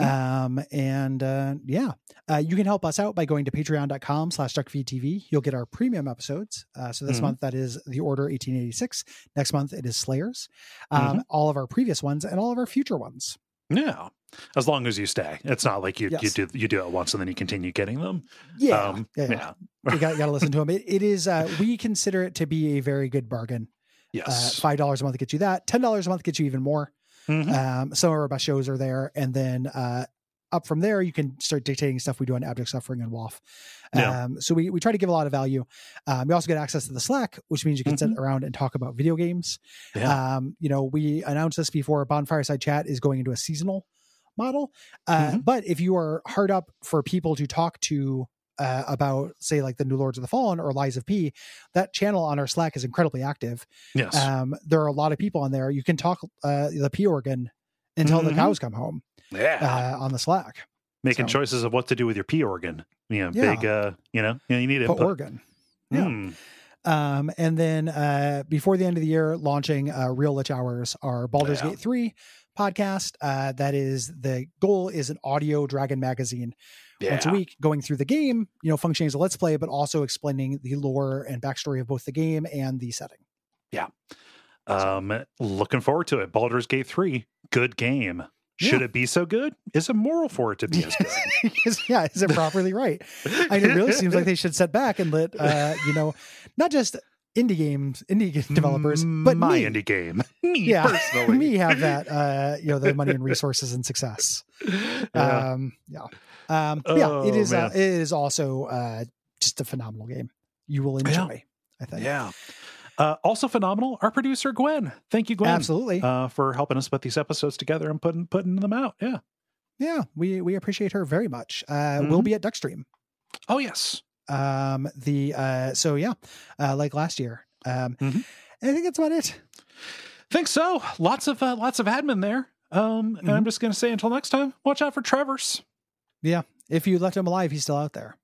can help us out by going to patreon.com/Duckfeed.tv. You'll get our premium episodes. So this month, that is The Order 1886. Next month, it is Slayers. All of our previous ones and all of our future ones. Yeah. As long as you stay. It's not like you do it once and then you continue getting them. Yeah. You got to listen to them. It is, we consider it to be a very good bargain. Yes. $5 a month gets you that. $10 a month gets you even more. Some of our best shows are there. And then up from there, you can start dictating stuff we do on Abject Suffering and WAF. So we try to give a lot of value. We also get access to the Slack, which means you can sit around and talk about video games. We announced this before. Bonfireside Chat is going into a seasonal model. But if you are hard up for people to talk to about, say, like the New Lords of the Fallen or Lies of P, that channel on our Slack is incredibly active. Yes. There are a lot of people on there. You can talk the P organ until the cows come home. On the Slack. Making choices of what to do with your P organ. Big, you need input. Organ. Yeah. And then before the end of the year, launching Real Lich Hours, our Baldur's Gate 3 podcast. That is, the goal is an audio Dragon magazine once a week, going through the game, functioning as a Let's Play, but also explaining the lore and backstory of both the game and the setting. Yeah. Looking forward to it. Baldur's Gate 3, good game. Should it be so good? Is it moral for it to be as good? Is it properly right? It really seems like they should sit back and let, not just indie developers, but my me. Indie game. Me personally. Me have that, the money and resources and success. It is also just a phenomenal game. You will enjoy, I think. Yeah. Also phenomenal, our producer Gwen. Thank you, Gwen. Absolutely. For helping us put these episodes together and putting them out. Yeah. Yeah, we appreciate her very much. We'll be at Duckstream. Oh yes. Like last year. I think that's about it. Think so. Lots of admin there. And I'm just gonna say until next time, watch out for Trevor's. Yeah. If you left him alive, he's still out there.